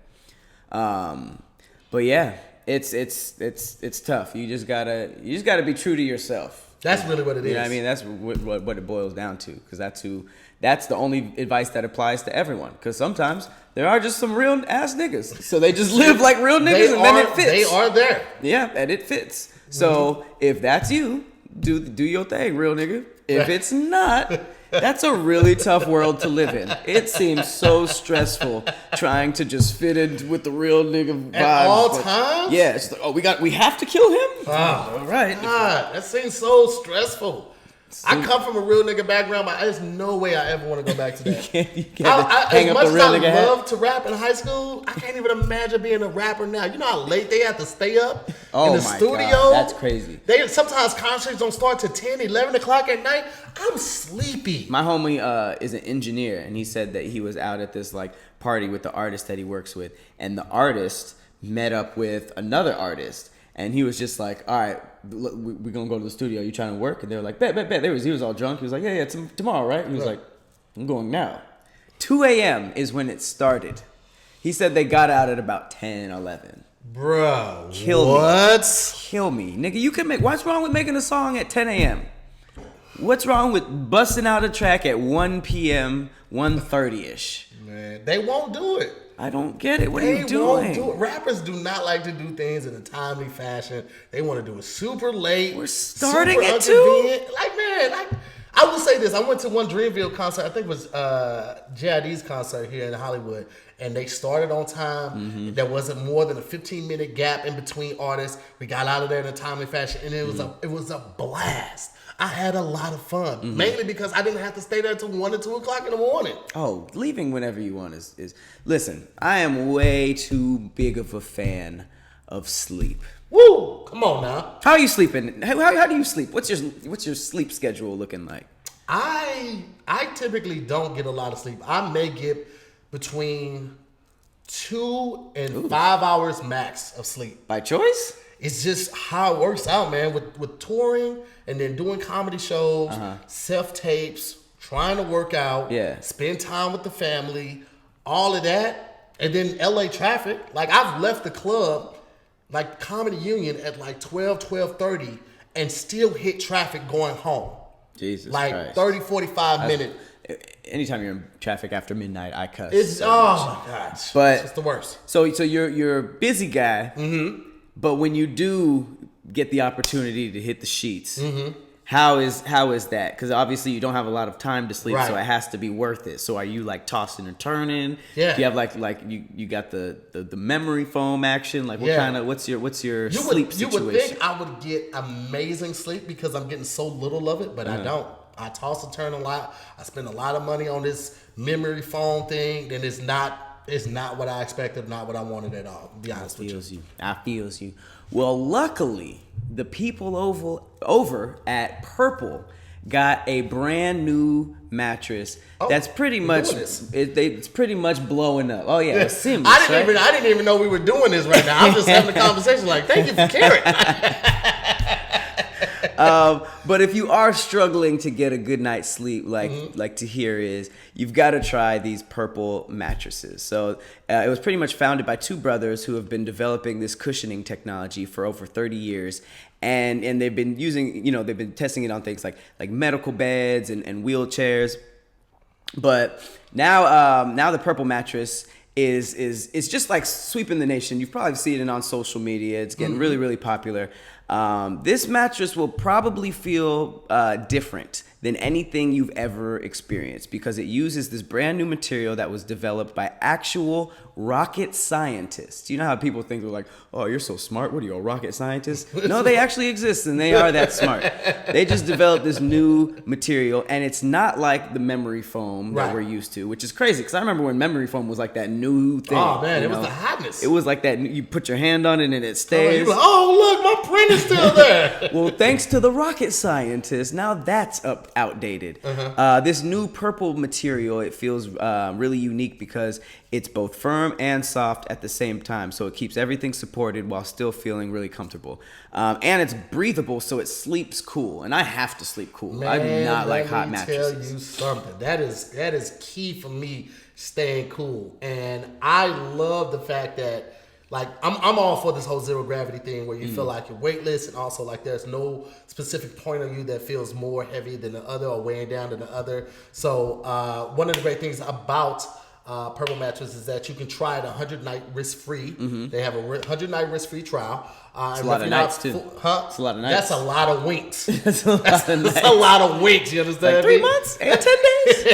But yeah. It's tough. You just gotta be true to yourself. That's really what it is. You know what I mean? That's what it boils down to. Because that's the only advice that applies to everyone. Because sometimes there are just some real ass niggas, so they just live like real niggas, then it fits. They are there. Yeah, and it fits. So if that's you, do your thing, real nigga. If it's not, that's a really tough world to live in. It seems so stressful trying to just fit in with the real nigga vibes. At all times? Yeah, it's like, we have to kill him? Oh, all right. God, that seems so stressful. I come from a real nigga background, but there's no way I ever want to go back to that. you can't hang as up much the real as nigga I hat. loved to rap in high school, I can't even imagine being a rapper now. You know how late they have to stay up in the studio? God, that's crazy. Sometimes concerts don't start till 10, 11 o'clock at night. I'm sleepy. My homie is an engineer, and he said that he was out at this like party with the artist that he works with, and the artist met up with another artist. And he was just like, all right, we're going to go to the studio. You trying to work? And they were like, bet. He was all drunk. He was like, yeah, tomorrow, right? He was like, I'm going now. 2 a.m. is when it started. He said they got out at about 10, 11. Bro, Kill me. Nigga, you can what's wrong with making a song at 10 a.m.? What's wrong with busting out a track at 1 p.m., 1:30-ish? Man, they won't do it. I don't get it. What are you They won't doing? do it. Rappers do not like to do things in a timely fashion. They want to do it super late. We're starting super it too? inconvenient. Like, man, I will say this. I went to one Dreamville concert. I think it was JID's concert here in Hollywood. And they started on time. There wasn't more than a 15-minute gap in between artists. We got out of there in a timely fashion. And it was a blast. I had a lot of fun, mainly because I didn't have to stay there until 1 or 2 o'clock in the morning. Oh, leaving whenever you want is listen, I am way too big of a fan of sleep. Woo! Come on now. How are you sleeping? How do you sleep? What's your sleep schedule looking like? I typically don't get a lot of sleep. I may get between 2 and 5 hours max of sleep. By choice? It's just how it works out, man. With touring and then doing comedy shows, self-tapes, trying to work out, spend time with the family, all of that. And then LA traffic. Like, I've left the club, like Comedy Union, at like 12:30 and still hit traffic going home. Jesus like Christ. 30, 45 minutes. Anytime you're in traffic after midnight, I cuss. It's, oh my gosh. But it's the worst. So you're a busy guy, but when you do get the opportunity to hit the sheets, how is that? Because obviously you don't have a lot of time to sleep, so it has to be worth it. So are you like tossing and turning? Yeah. Do you have like you got the memory foam action? Like what kind of what's your sleep situation? You would think I would get amazing sleep because I'm getting so little of it, but I don't. I toss and turn a lot. I spend a lot of money on this memory foam thing, and it's not what I expected, not what I wanted at all, to be honest with you. I feels you. Well, luckily, the people over at Purple got a brand new mattress that's pretty much it's pretty much blowing up. Oh yeah, it's seamless. I didn't even know we were doing this right now. I'm just having a conversation. Like, thank you for caring. But if you are struggling to get a good night's sleep, like Tahir is, you've got to try these purple mattresses. So it was pretty much founded by two brothers who have been developing this cushioning technology for over 30 years. And they've been using, they've been testing it on things like medical beds and wheelchairs. But now the purple mattress is just like sweeping the nation. You've probably seen it on social media. It's getting really, really popular. This mattress will probably feel different than anything you've ever experienced because it uses this brand new material that was developed by actual rocket scientists. You know how people think they're like, oh, you're so smart. What are you, a rocket scientist? No, they actually exist and they are that smart. They just developed this new material and it's not like the memory foam that we're used to, which is crazy because I remember when memory foam was like that new thing. Oh, man, it was the hotness. It was like that. You put your hand on it and it stays. Oh, look, my print is still there. Well, thanks to the rocket scientists, now that's outdated. This new purple material, it feels really unique because it's both firm and soft at the same time. So it keeps everything supported while still feeling really comfortable. And it's breathable, so it sleeps cool. And I have to sleep cool. Man, I do not like hot mattresses. Tell you something. That is key for me staying cool. And I love the fact that, like, I'm all for this whole zero gravity thing where you feel like you're weightless and also like there's no specific point of you that feels more heavy than the other or weighing down than the other. So one of the great things about Purple Mattress is that you can try it 100-night risk-free. They have a 100-night risk-free trial. It's a lot of nights, too. It's a lot of nights. That's a lot of winks. That's a lot of winks, you understand? Like 3 months and 10 days?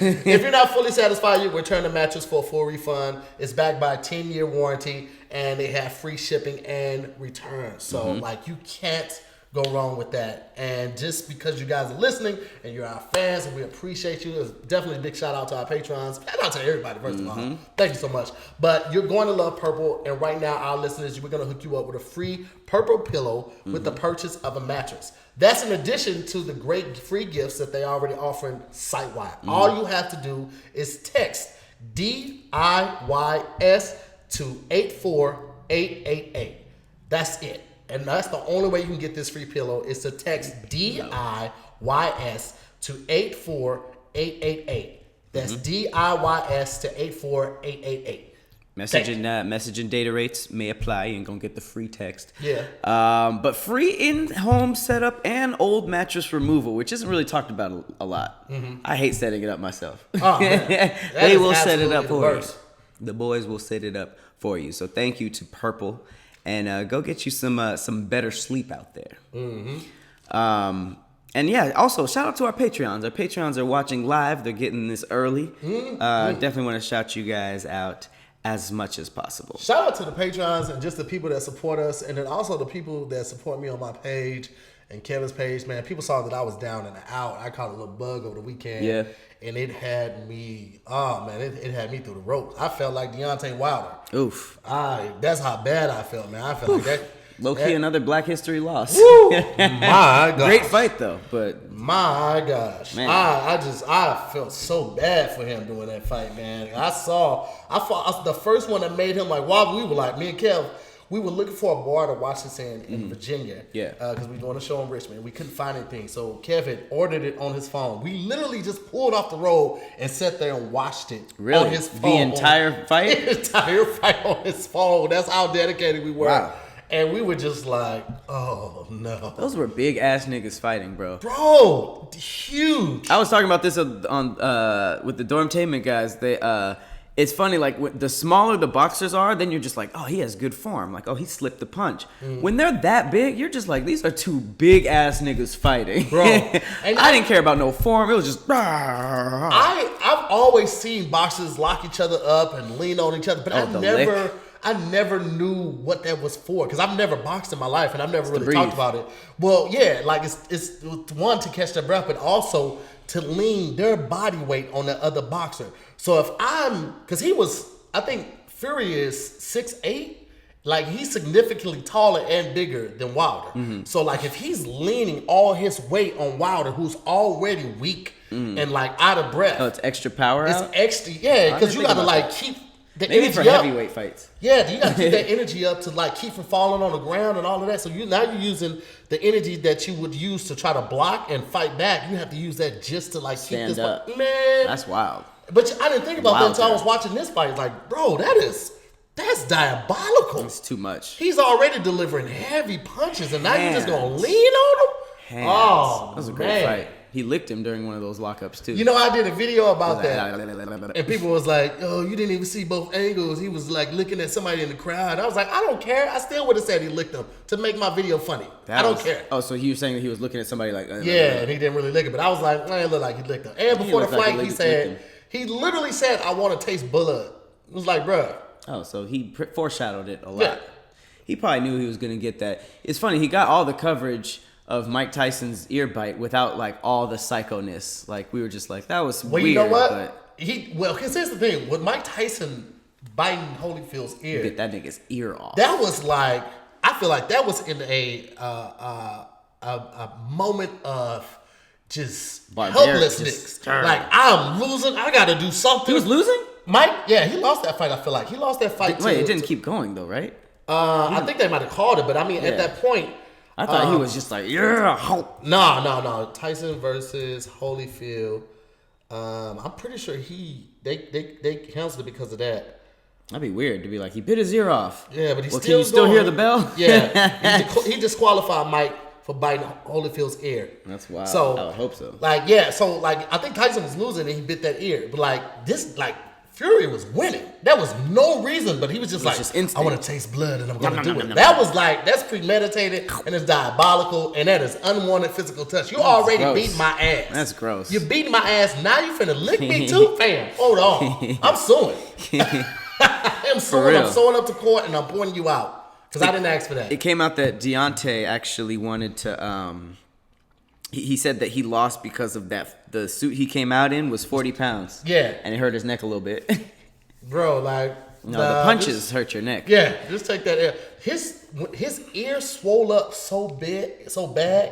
If you're not fully satisfied, you return the mattress for a full refund. It's backed by a 10-year warranty, and they have free shipping and returns. So, like, you can't go wrong with that. And just because you guys are listening and you're our fans and we appreciate you, there's definitely a big shout out to our patrons. Shout out to everybody, first of all. Thank you so much. But you're going to love purple, and right now, our listeners, we're going to hook you up with a free purple pillow with the purchase of a mattress. That's in addition to the great free gifts that they already offering site-wide. All you have to do is text DIYS to 84888. That's it. And that's the only way you can get this free pillow is to text DIYS to 84888. That's DIYS to 84888. Message and data rates may apply. You ain't gonna get the free text. Yeah. But free in-home setup and old mattress removal, which isn't really talked about a lot. I hate setting it up myself. Oh, man. They will set it up for you. Worst. The boys will set it up for you. So thank you to Purple, and go get you some better sleep out there. And yeah, also shout out to our Patreons. Our Patreons are watching live. They're getting this early. Definitely want to shout you guys out as much as possible. Shout out to the Patrons and just the people that support us, and then also the people that support me on my page and Kevin's page. Man, people saw that I was down and out. I caught a little bug over the weekend. Yeah. And it had me, it had me through the ropes. I felt like Deontay Wilder. Oof. That's how bad I felt, man. I felt like that. Low-key another Black History loss. Woo! My God. Great fight though, but my gosh, man. I felt so bad for him doing that fight, man. I fought the first one that made him like wobble. We were like, me and Kev, we were looking for a bar to watch this in Virginia. Yeah. Because we were doing a show in Richmond. We couldn't find anything. So Kev had ordered it on his phone. We literally just pulled off the road and sat there and watched it really? On his phone. The entire fight? The entire fight on his phone. That's how dedicated we were. Wow. And we were just like, oh no. Those were big ass niggas fighting, bro. Bro, huge. I was talking about this on with the Dormtainment guys. It's funny, like the smaller the boxers are, then you're just like, oh, he has good form. Like, oh, he slipped the punch. When they're that big, you're just like, these are two big ass niggas fighting. Bro. And I didn't care about no form. It was just. I've always seen boxers lock each other up and lean on each other, but I never knew what that was for because I've never boxed in my life and I've never really talked about it. Well, yeah, like it's one to catch their breath, but also to lean their body weight on the other boxer. So if because I think Fury is 6'8", like he's significantly taller and bigger than Wilder. So like if he's leaning all his weight on Wilder, who's already weak and like out of breath, Oh, it's extra power it's out? extra. Yeah, because you think got to about like that. keep the Maybe energy for up. heavyweight fights. Yeah, you got to keep that energy up to like keep from falling on the ground and all of that. So you're using the energy that you would use to try to block and fight back. You have to use that just to like Stand keep this up. man. That's wild. But I didn't think about that until I Wilder. was watching this fight. Like, bro, that's diabolical. It's too much. He's already delivering heavy punches, and now you're just gonna Hands. lean on him. Hands. Oh, That was a great man. fight. He licked him during one of those lockups too. You know, I did a video about that. that. And people was like, "Oh, you didn't even see both angles." He was like looking at somebody in the crowd. I was like, "I don't care. I still would have said he licked him to make my video funny. I don't care." Oh, so he was saying that he was looking at somebody like... Yeah, and he didn't really lick it, but I was like, "Man, it looked like he licked him." And before the looked like he fight, he licked said, him. he literally said, "I want to taste blood." It was like, bruh. Oh, so he foreshadowed it a lot. Yeah. He probably knew he was going to get that. It's funny, he got all the coverage of Mike Tyson's ear bite without like all the psychoness. Like we were just like, that was Well, weird. you know what? But Because here's the thing: with Mike Tyson biting Holyfield's ear, get that nigga's ear off. that was like, I feel like that was in a moment of just Barbaric, helplessness. just- Like I'm losing. I got to do something. He was losing? Mike, yeah, he lost that fight. I feel like he lost that fight. Wait, to- it didn't keep going though, right? I think they might have called it, but I mean, Yeah. at that point, I thought he was just like, yeah. no. Tyson versus Holyfield. I'm pretty sure they canceled it because of that. That'd be weird to be like, he bit his ear off. Yeah, but he's well, still can you still hear going. the bell? Yeah, he disqualified Mike for biting Holyfield's ear. That's wild. So I would hope so. Like, yeah, so like I think Tyson was losing and he bit that ear, but like this, like Fury was winning. That was no reason, but he was just like, just instinct. I want to taste blood and I'm gonna Nom, do nom, it. nom, nom, That nom. was like that's premeditated and it's diabolical and that is unwanted physical touch. You already gross. beat my ass. That's gross. You beat my ass. Now you finna lick me too, fam. Hold on, I'm suing. I'm suing. real. I'm suing up to court and I'm pointing you out because I didn't ask for that. It came out that Deontay actually wanted to. He said that he lost because of that. The suit he came out in was 40 pounds. Yeah. And it hurt his neck a little bit. Bro, like No, the punches hurt your neck. Yeah, just take that air. His ear swole up so bad,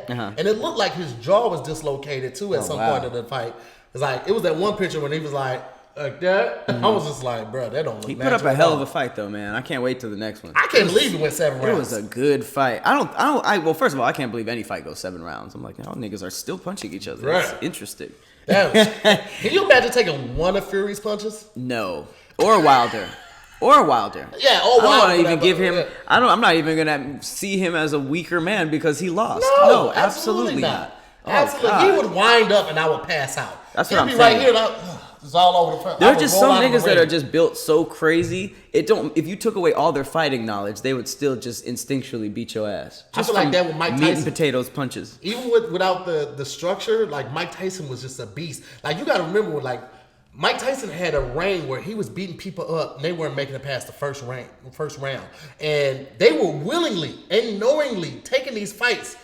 Uh-huh. and it looked like his jaw was dislocated too at Oh, some wow. point in the fight. It's like it was that one picture when he was like that. I was just like, bro, that don't look. He put up a hell of a fight though, man. I can't wait till the next one. I can't believe he went 7 It rounds. was a good fight. Well, first of all, I can't believe any fight goes 7 rounds. I'm like, y'all niggas are still punching each other. Right. It's interesting. Can you imagine taking one of Fury's punches? No. Or Wilder. Or Wilder. Yeah, I don't want to even whatever. give him. Yeah. I'm not even gonna see him as a weaker man because he lost. No, absolutely not. Oh, Absolutely, God. he would wind up and I would pass out. That's He'd what I'm be saying. right here. Like, it's all over the front. There are just some niggas that are just built so crazy. If you took away all their fighting knowledge, they would still just instinctually beat your ass. I Just feel like from that with Mike meat and Tyson. potatoes punches. Even without the structure, like Mike Tyson was just a beast. Like you got to remember, like Mike Tyson had a reign where he was beating people up and they weren't making it past the first round, and they were willingly and knowingly taking these fights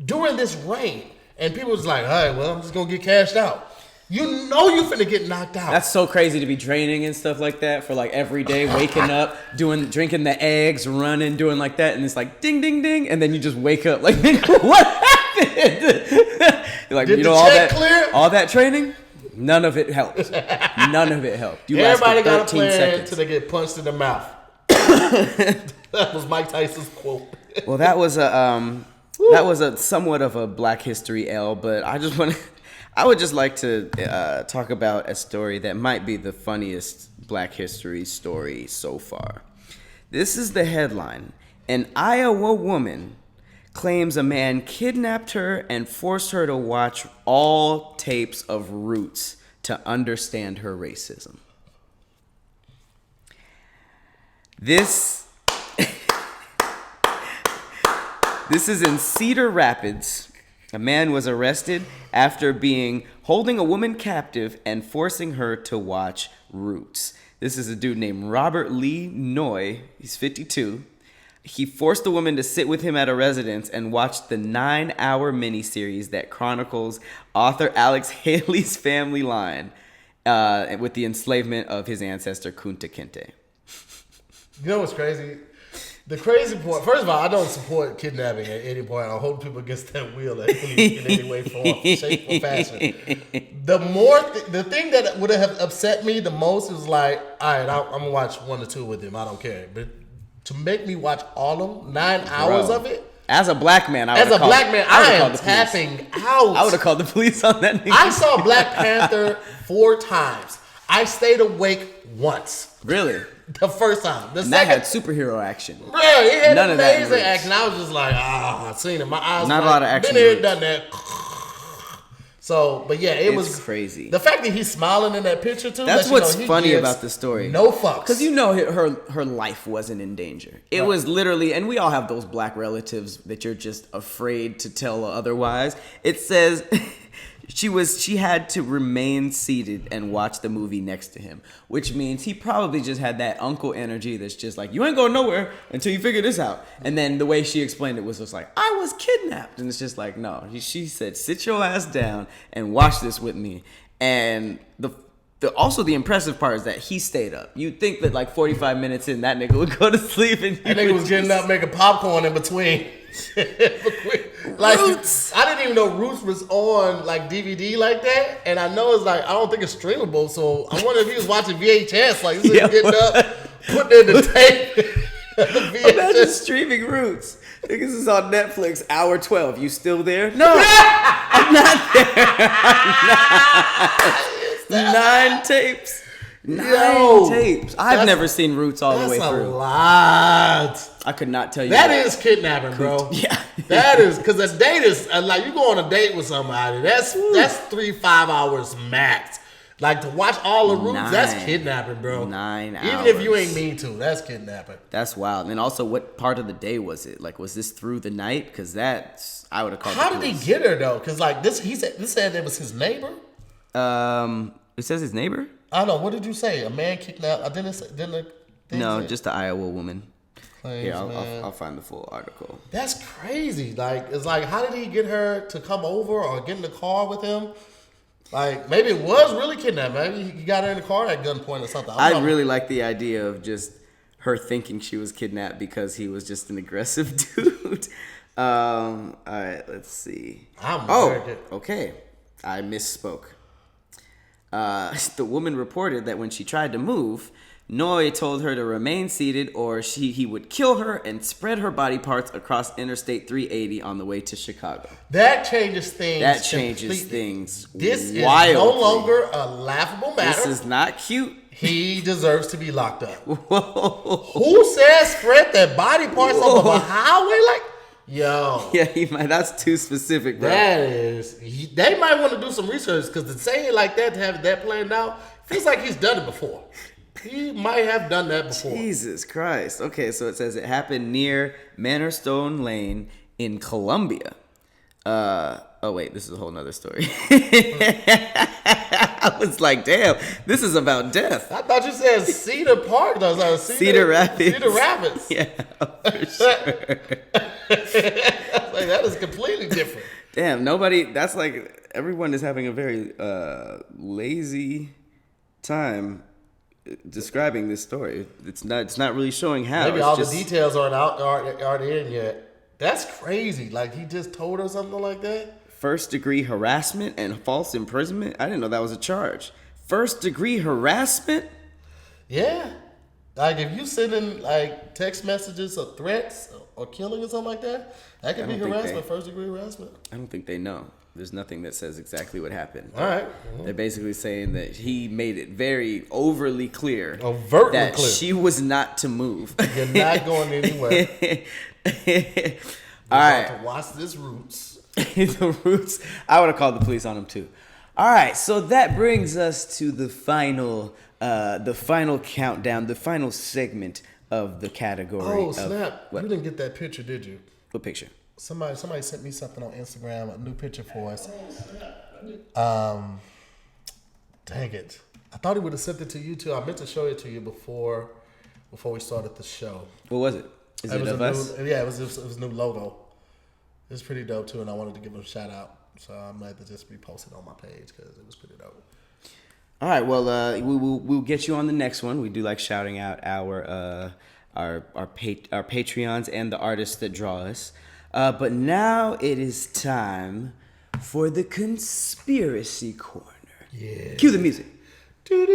during this reign. And people was like, all right, well, I'm just gonna get cashed out. You know you finna get knocked out. That's so crazy to be training and stuff like that for like every day, waking up, drinking the eggs, running, doing like that, and it's like ding, ding, ding, and then you just wake up like, what happened? You're like, Did you the know, check clear? all that training, none of it helped. None of it helped. You Everybody lasted got a 13 plan seconds. until they get punched in the mouth. That was Mike Tyson's quote. Well, that was a somewhat of a Black History L, but I would just like to talk about a story that might be the funniest Black History story so far. This is the headline: An Iowa woman claims a man kidnapped her and forced her to watch all tapes of Roots to understand her racism. This is in Cedar Rapids. A man was arrested after holding a woman captive and forcing her to watch Roots. This is a dude named Robert Lee Noy. He's 52. He forced the woman to sit with him at a residence and watch the 9-hour miniseries that chronicles author Alex Haley's family line with the enslavement of his ancestor Kunta Kinte. You know what's crazy? The crazy part, first of all, I don't support kidnapping at any point. I hold people against that wheel in any way, form, shape, or fashion. The thing that would have upset me the most is like, all right, I'm gonna watch 1 or 2 with him. I don't care, but to make me watch all of them, 9 hours of it. As a black man, I am tapping out. I would have called the police on that nigga. I saw Black Panther 4 times. I stayed awake once. Really? The first time. The And second, that had superhero action. bro, it had None of that amazing in action. I was just like, I've seen it. My eyes Not like, a lot of action been here, in done that. So, but yeah, it was crazy. The fact that he's smiling in that picture too. That's lets what's he funny gives about the story. No fucks. Because her life wasn't in danger. It was literally, and we all have those black relatives that you're just afraid to tell otherwise. It says she had to remain seated and watch the movie next to him, which means he probably just had that uncle energy that's just like, you ain't going nowhere until you figure this out. And then the way she explained it was just like, I was kidnapped. And it's just like, no. She said, sit your ass down and watch this with me. And also the impressive part is that he stayed up. You'd think that like 45 minutes in, that nigga would go to sleep. And that nigga was getting up making popcorn in between. Like, Roots. I didn't even know Roots was on like DVD like that, and I know it's like I don't think it's streamable. So I wonder if he was watching VHS, like this nigga getting up, putting in the tape. Imagine streaming Roots. Niggas is on Netflix, hour 12. You still there? No, I'm not there. I'm not. 9 tapes. 9 tapes. I've never seen Roots all the way through. That's a lot. I could not tell you. That is kidnapping, bro. Yeah. That is, because a date is, like, you go on a date with somebody, that's 3-5 hours max. Like, to watch all the Roots, that's kidnapping, bro. 9 hours. Even if you ain't mean to, that's kidnapping. That's wild. And also, what part of the day was it? Like, was this through the night? Because that's, I would have called How the did police. he get her, though? Because, like, this said it was his neighbor? It says his neighbor? I don't know. What did you say? A man kidnapped? No, just the Iowa woman. Claims, Here, man. I'll find the full article. That's crazy. Like, it's like, how did he get her to come over or get in the car with him? Like, maybe it was really kidnapped. Maybe he got her in the car at gunpoint or something. I really like the idea of just her thinking she was kidnapped because he was just an aggressive dude. All right, let's see. Okay. I misspoke. The woman reported that when she tried to move, Noy told her to remain seated or he would kill her and spread her body parts across Interstate 380 on the way to Chicago. That changes things. This is no longer a laughable matter. This is not cute. He deserves to be locked up. Whoa. Who says spread their body parts over a highway? Like, yo. Yeah, he might. That's too specific, bro. That is. They might want to do some research because to say it like that, to have that planned out, feels like he's done it before. He might have done that before. Jesus Christ. Okay, so it says it happened near Manorstone Lane in Columbia. Oh wait, this is a whole nother story. I was like, damn, this is about death. I thought you said Cedar Park. I was like, Cedar Rapids. Cedar Rapids. Yeah, for sure. Like, that is completely different. Damn, that's like, everyone is having a very lazy time describing this story. It's not really showing how. Maybe all the details aren't in yet. That's crazy. Like, he just told her something like that? First-degree harassment and false imprisonment? I didn't know that was a charge. First-degree harassment? Yeah. Like, if you send in, like, text messages or threats or killing or something like that, that could be harassment, first-degree harassment. I don't think they know. There's nothing that says exactly what happened. All right. They're basically saying that he made it very overtly clear that she was not to move. You're not going anywhere. All right. To watch this Roots. The Roots. I would have called the police on him too. All right, so that brings us to the final countdown, the final segment of the category. Oh snap! You didn't get that picture, did you? What picture? Somebody sent me something on Instagram, a new picture for us. Dang it! I thought he would have sent it to you too. I meant to show it to you before we started the show. What was it? Is it of us? Yeah, it was a new logo. It's pretty dope too, and I wanted to give him a shout out. So I might have to just repost it on my page because it was pretty dope. All right, well, we'll get you on the next one. We do like shouting out our Patreons and the artists that draw us. But now it is time for the conspiracy corner. Yeah. Cue the music. Hey.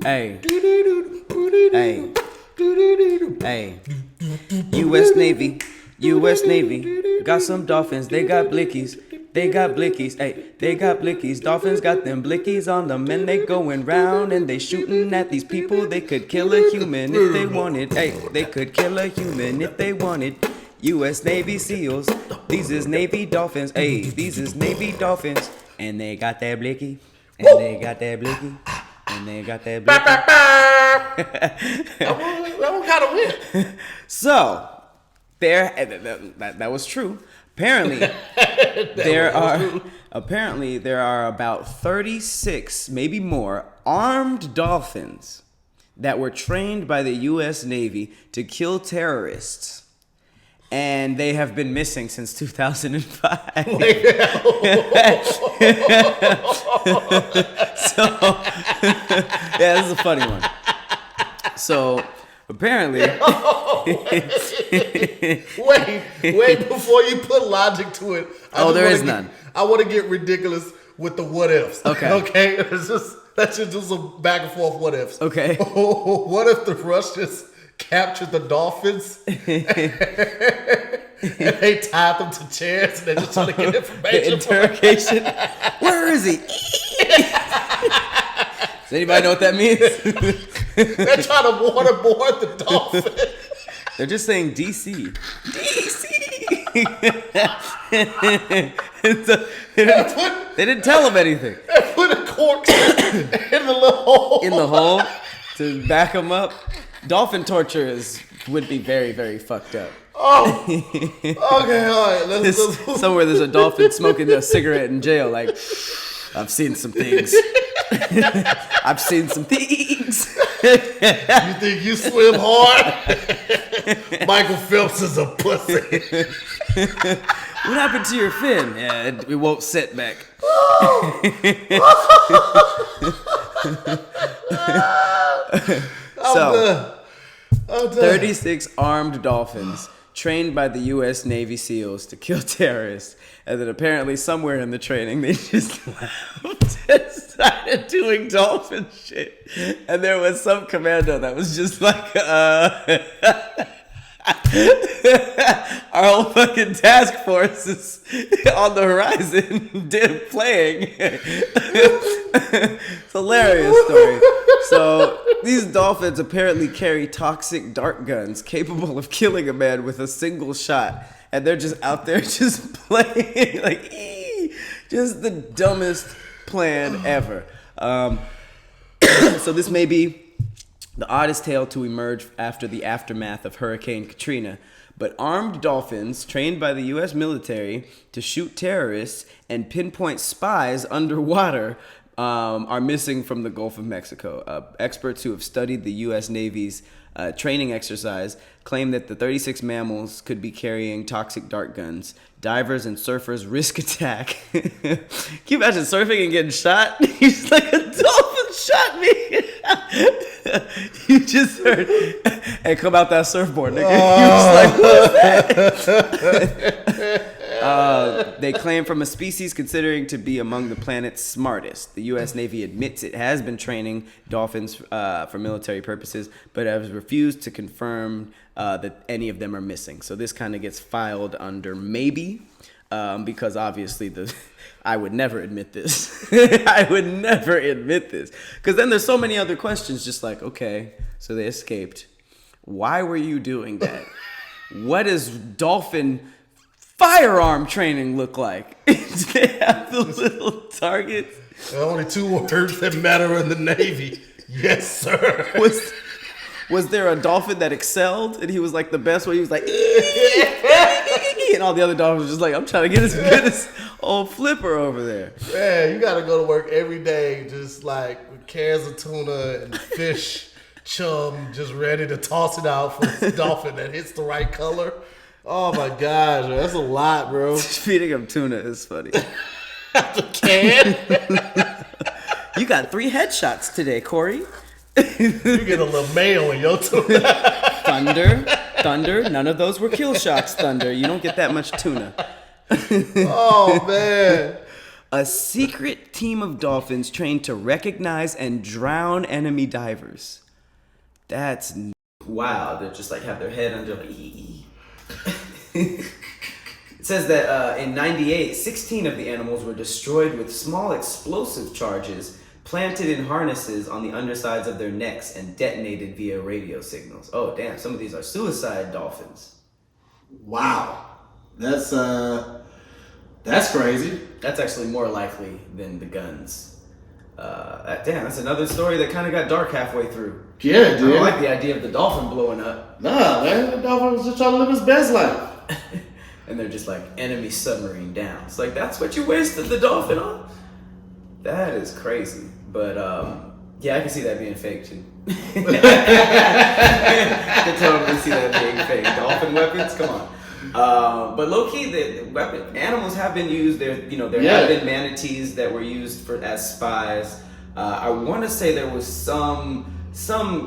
Hey. Hey. U.S. Navy. Got some dolphins. They got blickies. Hey, they got blickies. Dolphins got them blickies on them, and they going round and they shooting at these people. They could kill a human if they wanted. Hey, they could kill a human if they wanted. U.S. Navy SEALs. These is Navy Dolphins. Hey, these is Navy Dolphins. And they got that blicky. And they got that blicky. And they got that blicky. That one kind of went. So, that was true. Apparently, there are about 36, maybe more, armed dolphins that were trained by the U.S. Navy to kill terrorists. And they have been missing since 2005. So, yeah, this is a funny one. So, apparently... wait, before you put logic to it. There is none. I want to get ridiculous with the what ifs. Okay. Okay? That's just some back and forth what ifs. Okay. What if the Russians captured the dolphins and they tied them to chairs and they're just trying to get information? Interrogation. Where is he? Does anybody know what that means? They're trying to waterboard the dolphin. They're just saying DC. They didn't tell him anything. They put a cork in the little hole. In the hole to back him up. Dolphin torture would be very, very fucked up. Oh. Okay, all right. Let's somewhere there's a dolphin smoking a cigarette in jail. Like, I've seen some things. I've seen some things. You think you swim hard? Michael Phelps is a pussy. What happened to your fin? Yeah, it won't sit back. So, 36 armed dolphins trained by the U.S. Navy SEALs to kill terrorists. And then apparently somewhere in the training, they just laughed and started doing dolphin shit. And there was some commando that was just like, our whole fucking task force is on the horizon, playing. It's a hilarious story. So these dolphins apparently carry toxic dart guns capable of killing a man with a single shot. And they're just out there just playing, like, just the dumbest plan ever. So this may be the oddest tale to emerge after the aftermath of Hurricane Katrina. But armed dolphins trained by the U.S. military to shoot terrorists and pinpoint spies underwater are missing from the Gulf of Mexico. Experts who have studied the U.S. Navy's training exercise claim that the 36 mammals could be carrying toxic dart guns. Divers and surfers risk attack. Can you imagine surfing and getting shot? He's like, a dolphin shot me. You just heard, hey, come out that surfboard, nigga. You was like, what's that? They claim from a species considering to be among the planet's smartest. The U.S. Navy admits it has been training dolphins for military purposes, but has refused to confirm that any of them are missing. So this kind of gets filed under maybe, because obviously I would never admit this. I would never admit this. Because then there's so many other questions, just like, okay, so they escaped. Why were you doing that? What does dolphin firearm training look like? Do they have the little targets? There are only two words that matter in the Navy. Yes, sir. Was there a dolphin that excelled and he was like the best one? He was like, and all the other dolphins were just like, I'm trying to get as good as old Flipper over there. Man, you got to go to work every day just like with cans of tuna and fish chum just ready to toss it out for this dolphin that hits the right color. Oh my gosh, man, that's a lot, bro. Feeding him tuna is funny. The can? You got 3 headshots today, Corey. You get a little mayo in your tuna. Thunder. None of those were kill shots, Thunder. You don't get that much tuna. Oh, man. A secret team of dolphins trained to recognize and drown enemy divers. That's wow. They're just like have their head under like ee. It says that in 98, 16 of the animals were destroyed with small explosive charges planted in harnesses on the undersides of their necks and detonated via radio signals. Oh, damn. Some of these are suicide dolphins. Wow. That's crazy. That's actually more likely than the guns. Damn, that's another story that kind of got dark halfway through. Yeah, dude. I don't like the idea of the dolphin blowing up. Nah, man. The dolphin was just trying to live his best life. And they're just like, enemy submarine down. It's like, that's what you wasted the dolphin on? That is crazy. But, yeah, I can see that being fake, too. I can totally see that being fake. Dolphin weapons? Come on. But low-key, the animals have been used. There have been manatees that were used as spies. I want to say there was something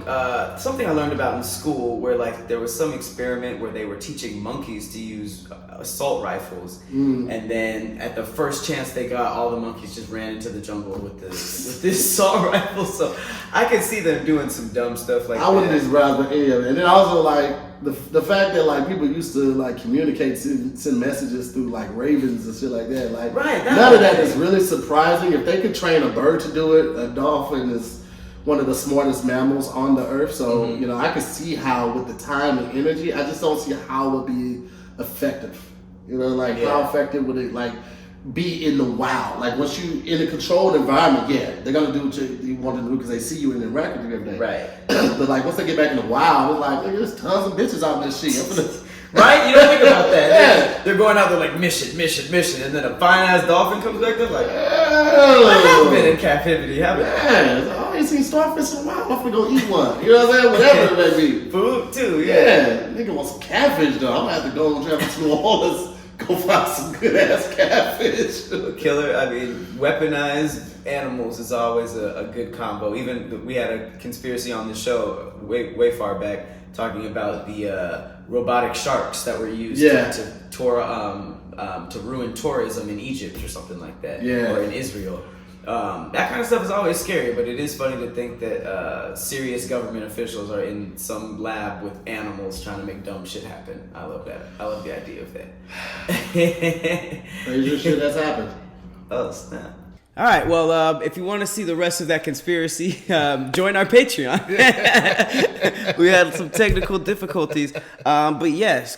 I learned about in school where like there was some experiment where they were teaching monkeys to use assault rifles, and then at the first chance they got, all the monkeys just ran into the jungle with this assault rifle. So I could see them doing some dumb stuff like that. I wouldn't be surprised with any of it. And then also like the fact that like people used to like communicate, send messages through like ravens and shit like that. Like none of that is really surprising. If they could train a bird to do it, a dolphin is one of the smartest mammals on the earth. So I could see how with the time and energy, I just don't see how it would be effective. How effective would it like be in the wild? Like once you in a controlled environment, they're gonna do what you want to do because they see you and interact with you every day. Right. But like once they get back in the wild, it's like there's tons of bitches out in this shit. Right? You don't think about that. They're going out there like mission, and then a fine ass dolphin comes back. They're like, I have been in captivity, haven't I? I ain't seen starfish in a while. I'm gonna go eat one. You know what I'm saying? Whatever it may be. Food too, Nigga want some catfish though. I'm gonna have to go and travel to New Orleans. Go find some good ass catfish. Killer, weaponized animals is always a good combo. Even we had a conspiracy on the show way far back talking about the robotic sharks that were used to ruin tourism in Egypt or something like that, or in Israel. That kind of stuff is always scary, but it is funny to think that serious government officials are in some lab with animals trying to make dumb shit happen. I love that. I love the idea of that. Crazy shit that's happened. Oh, snap. All right, well, if you want to see the rest of that conspiracy, join our Patreon. We had some technical difficulties. But yes,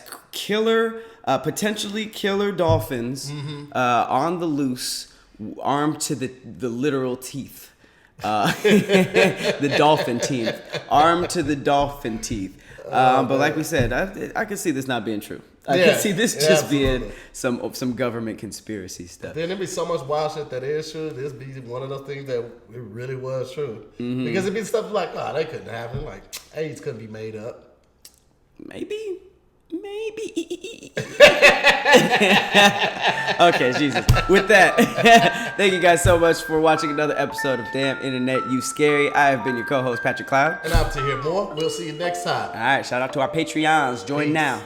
potentially killer dolphins on the loose, armed to the literal teeth. The dolphin teeth. Armed to the dolphin teeth. But like we said, I can see this not being true. I can see this just being some government conspiracy stuff. Then there'd be so much wild shit that is true. This be one of those things that it really was true. Because it'd be stuff like, that couldn't happen. Like, AIDS couldn't be made up. Maybe. Okay, Jesus. With that, thank you guys so much for watching another episode of Damn Internet, You Scary. I have been your co-host, Patrick Cloud. And I'm Tahir Moore. We'll see you next time. All right, shout out to our Patreons. Join now.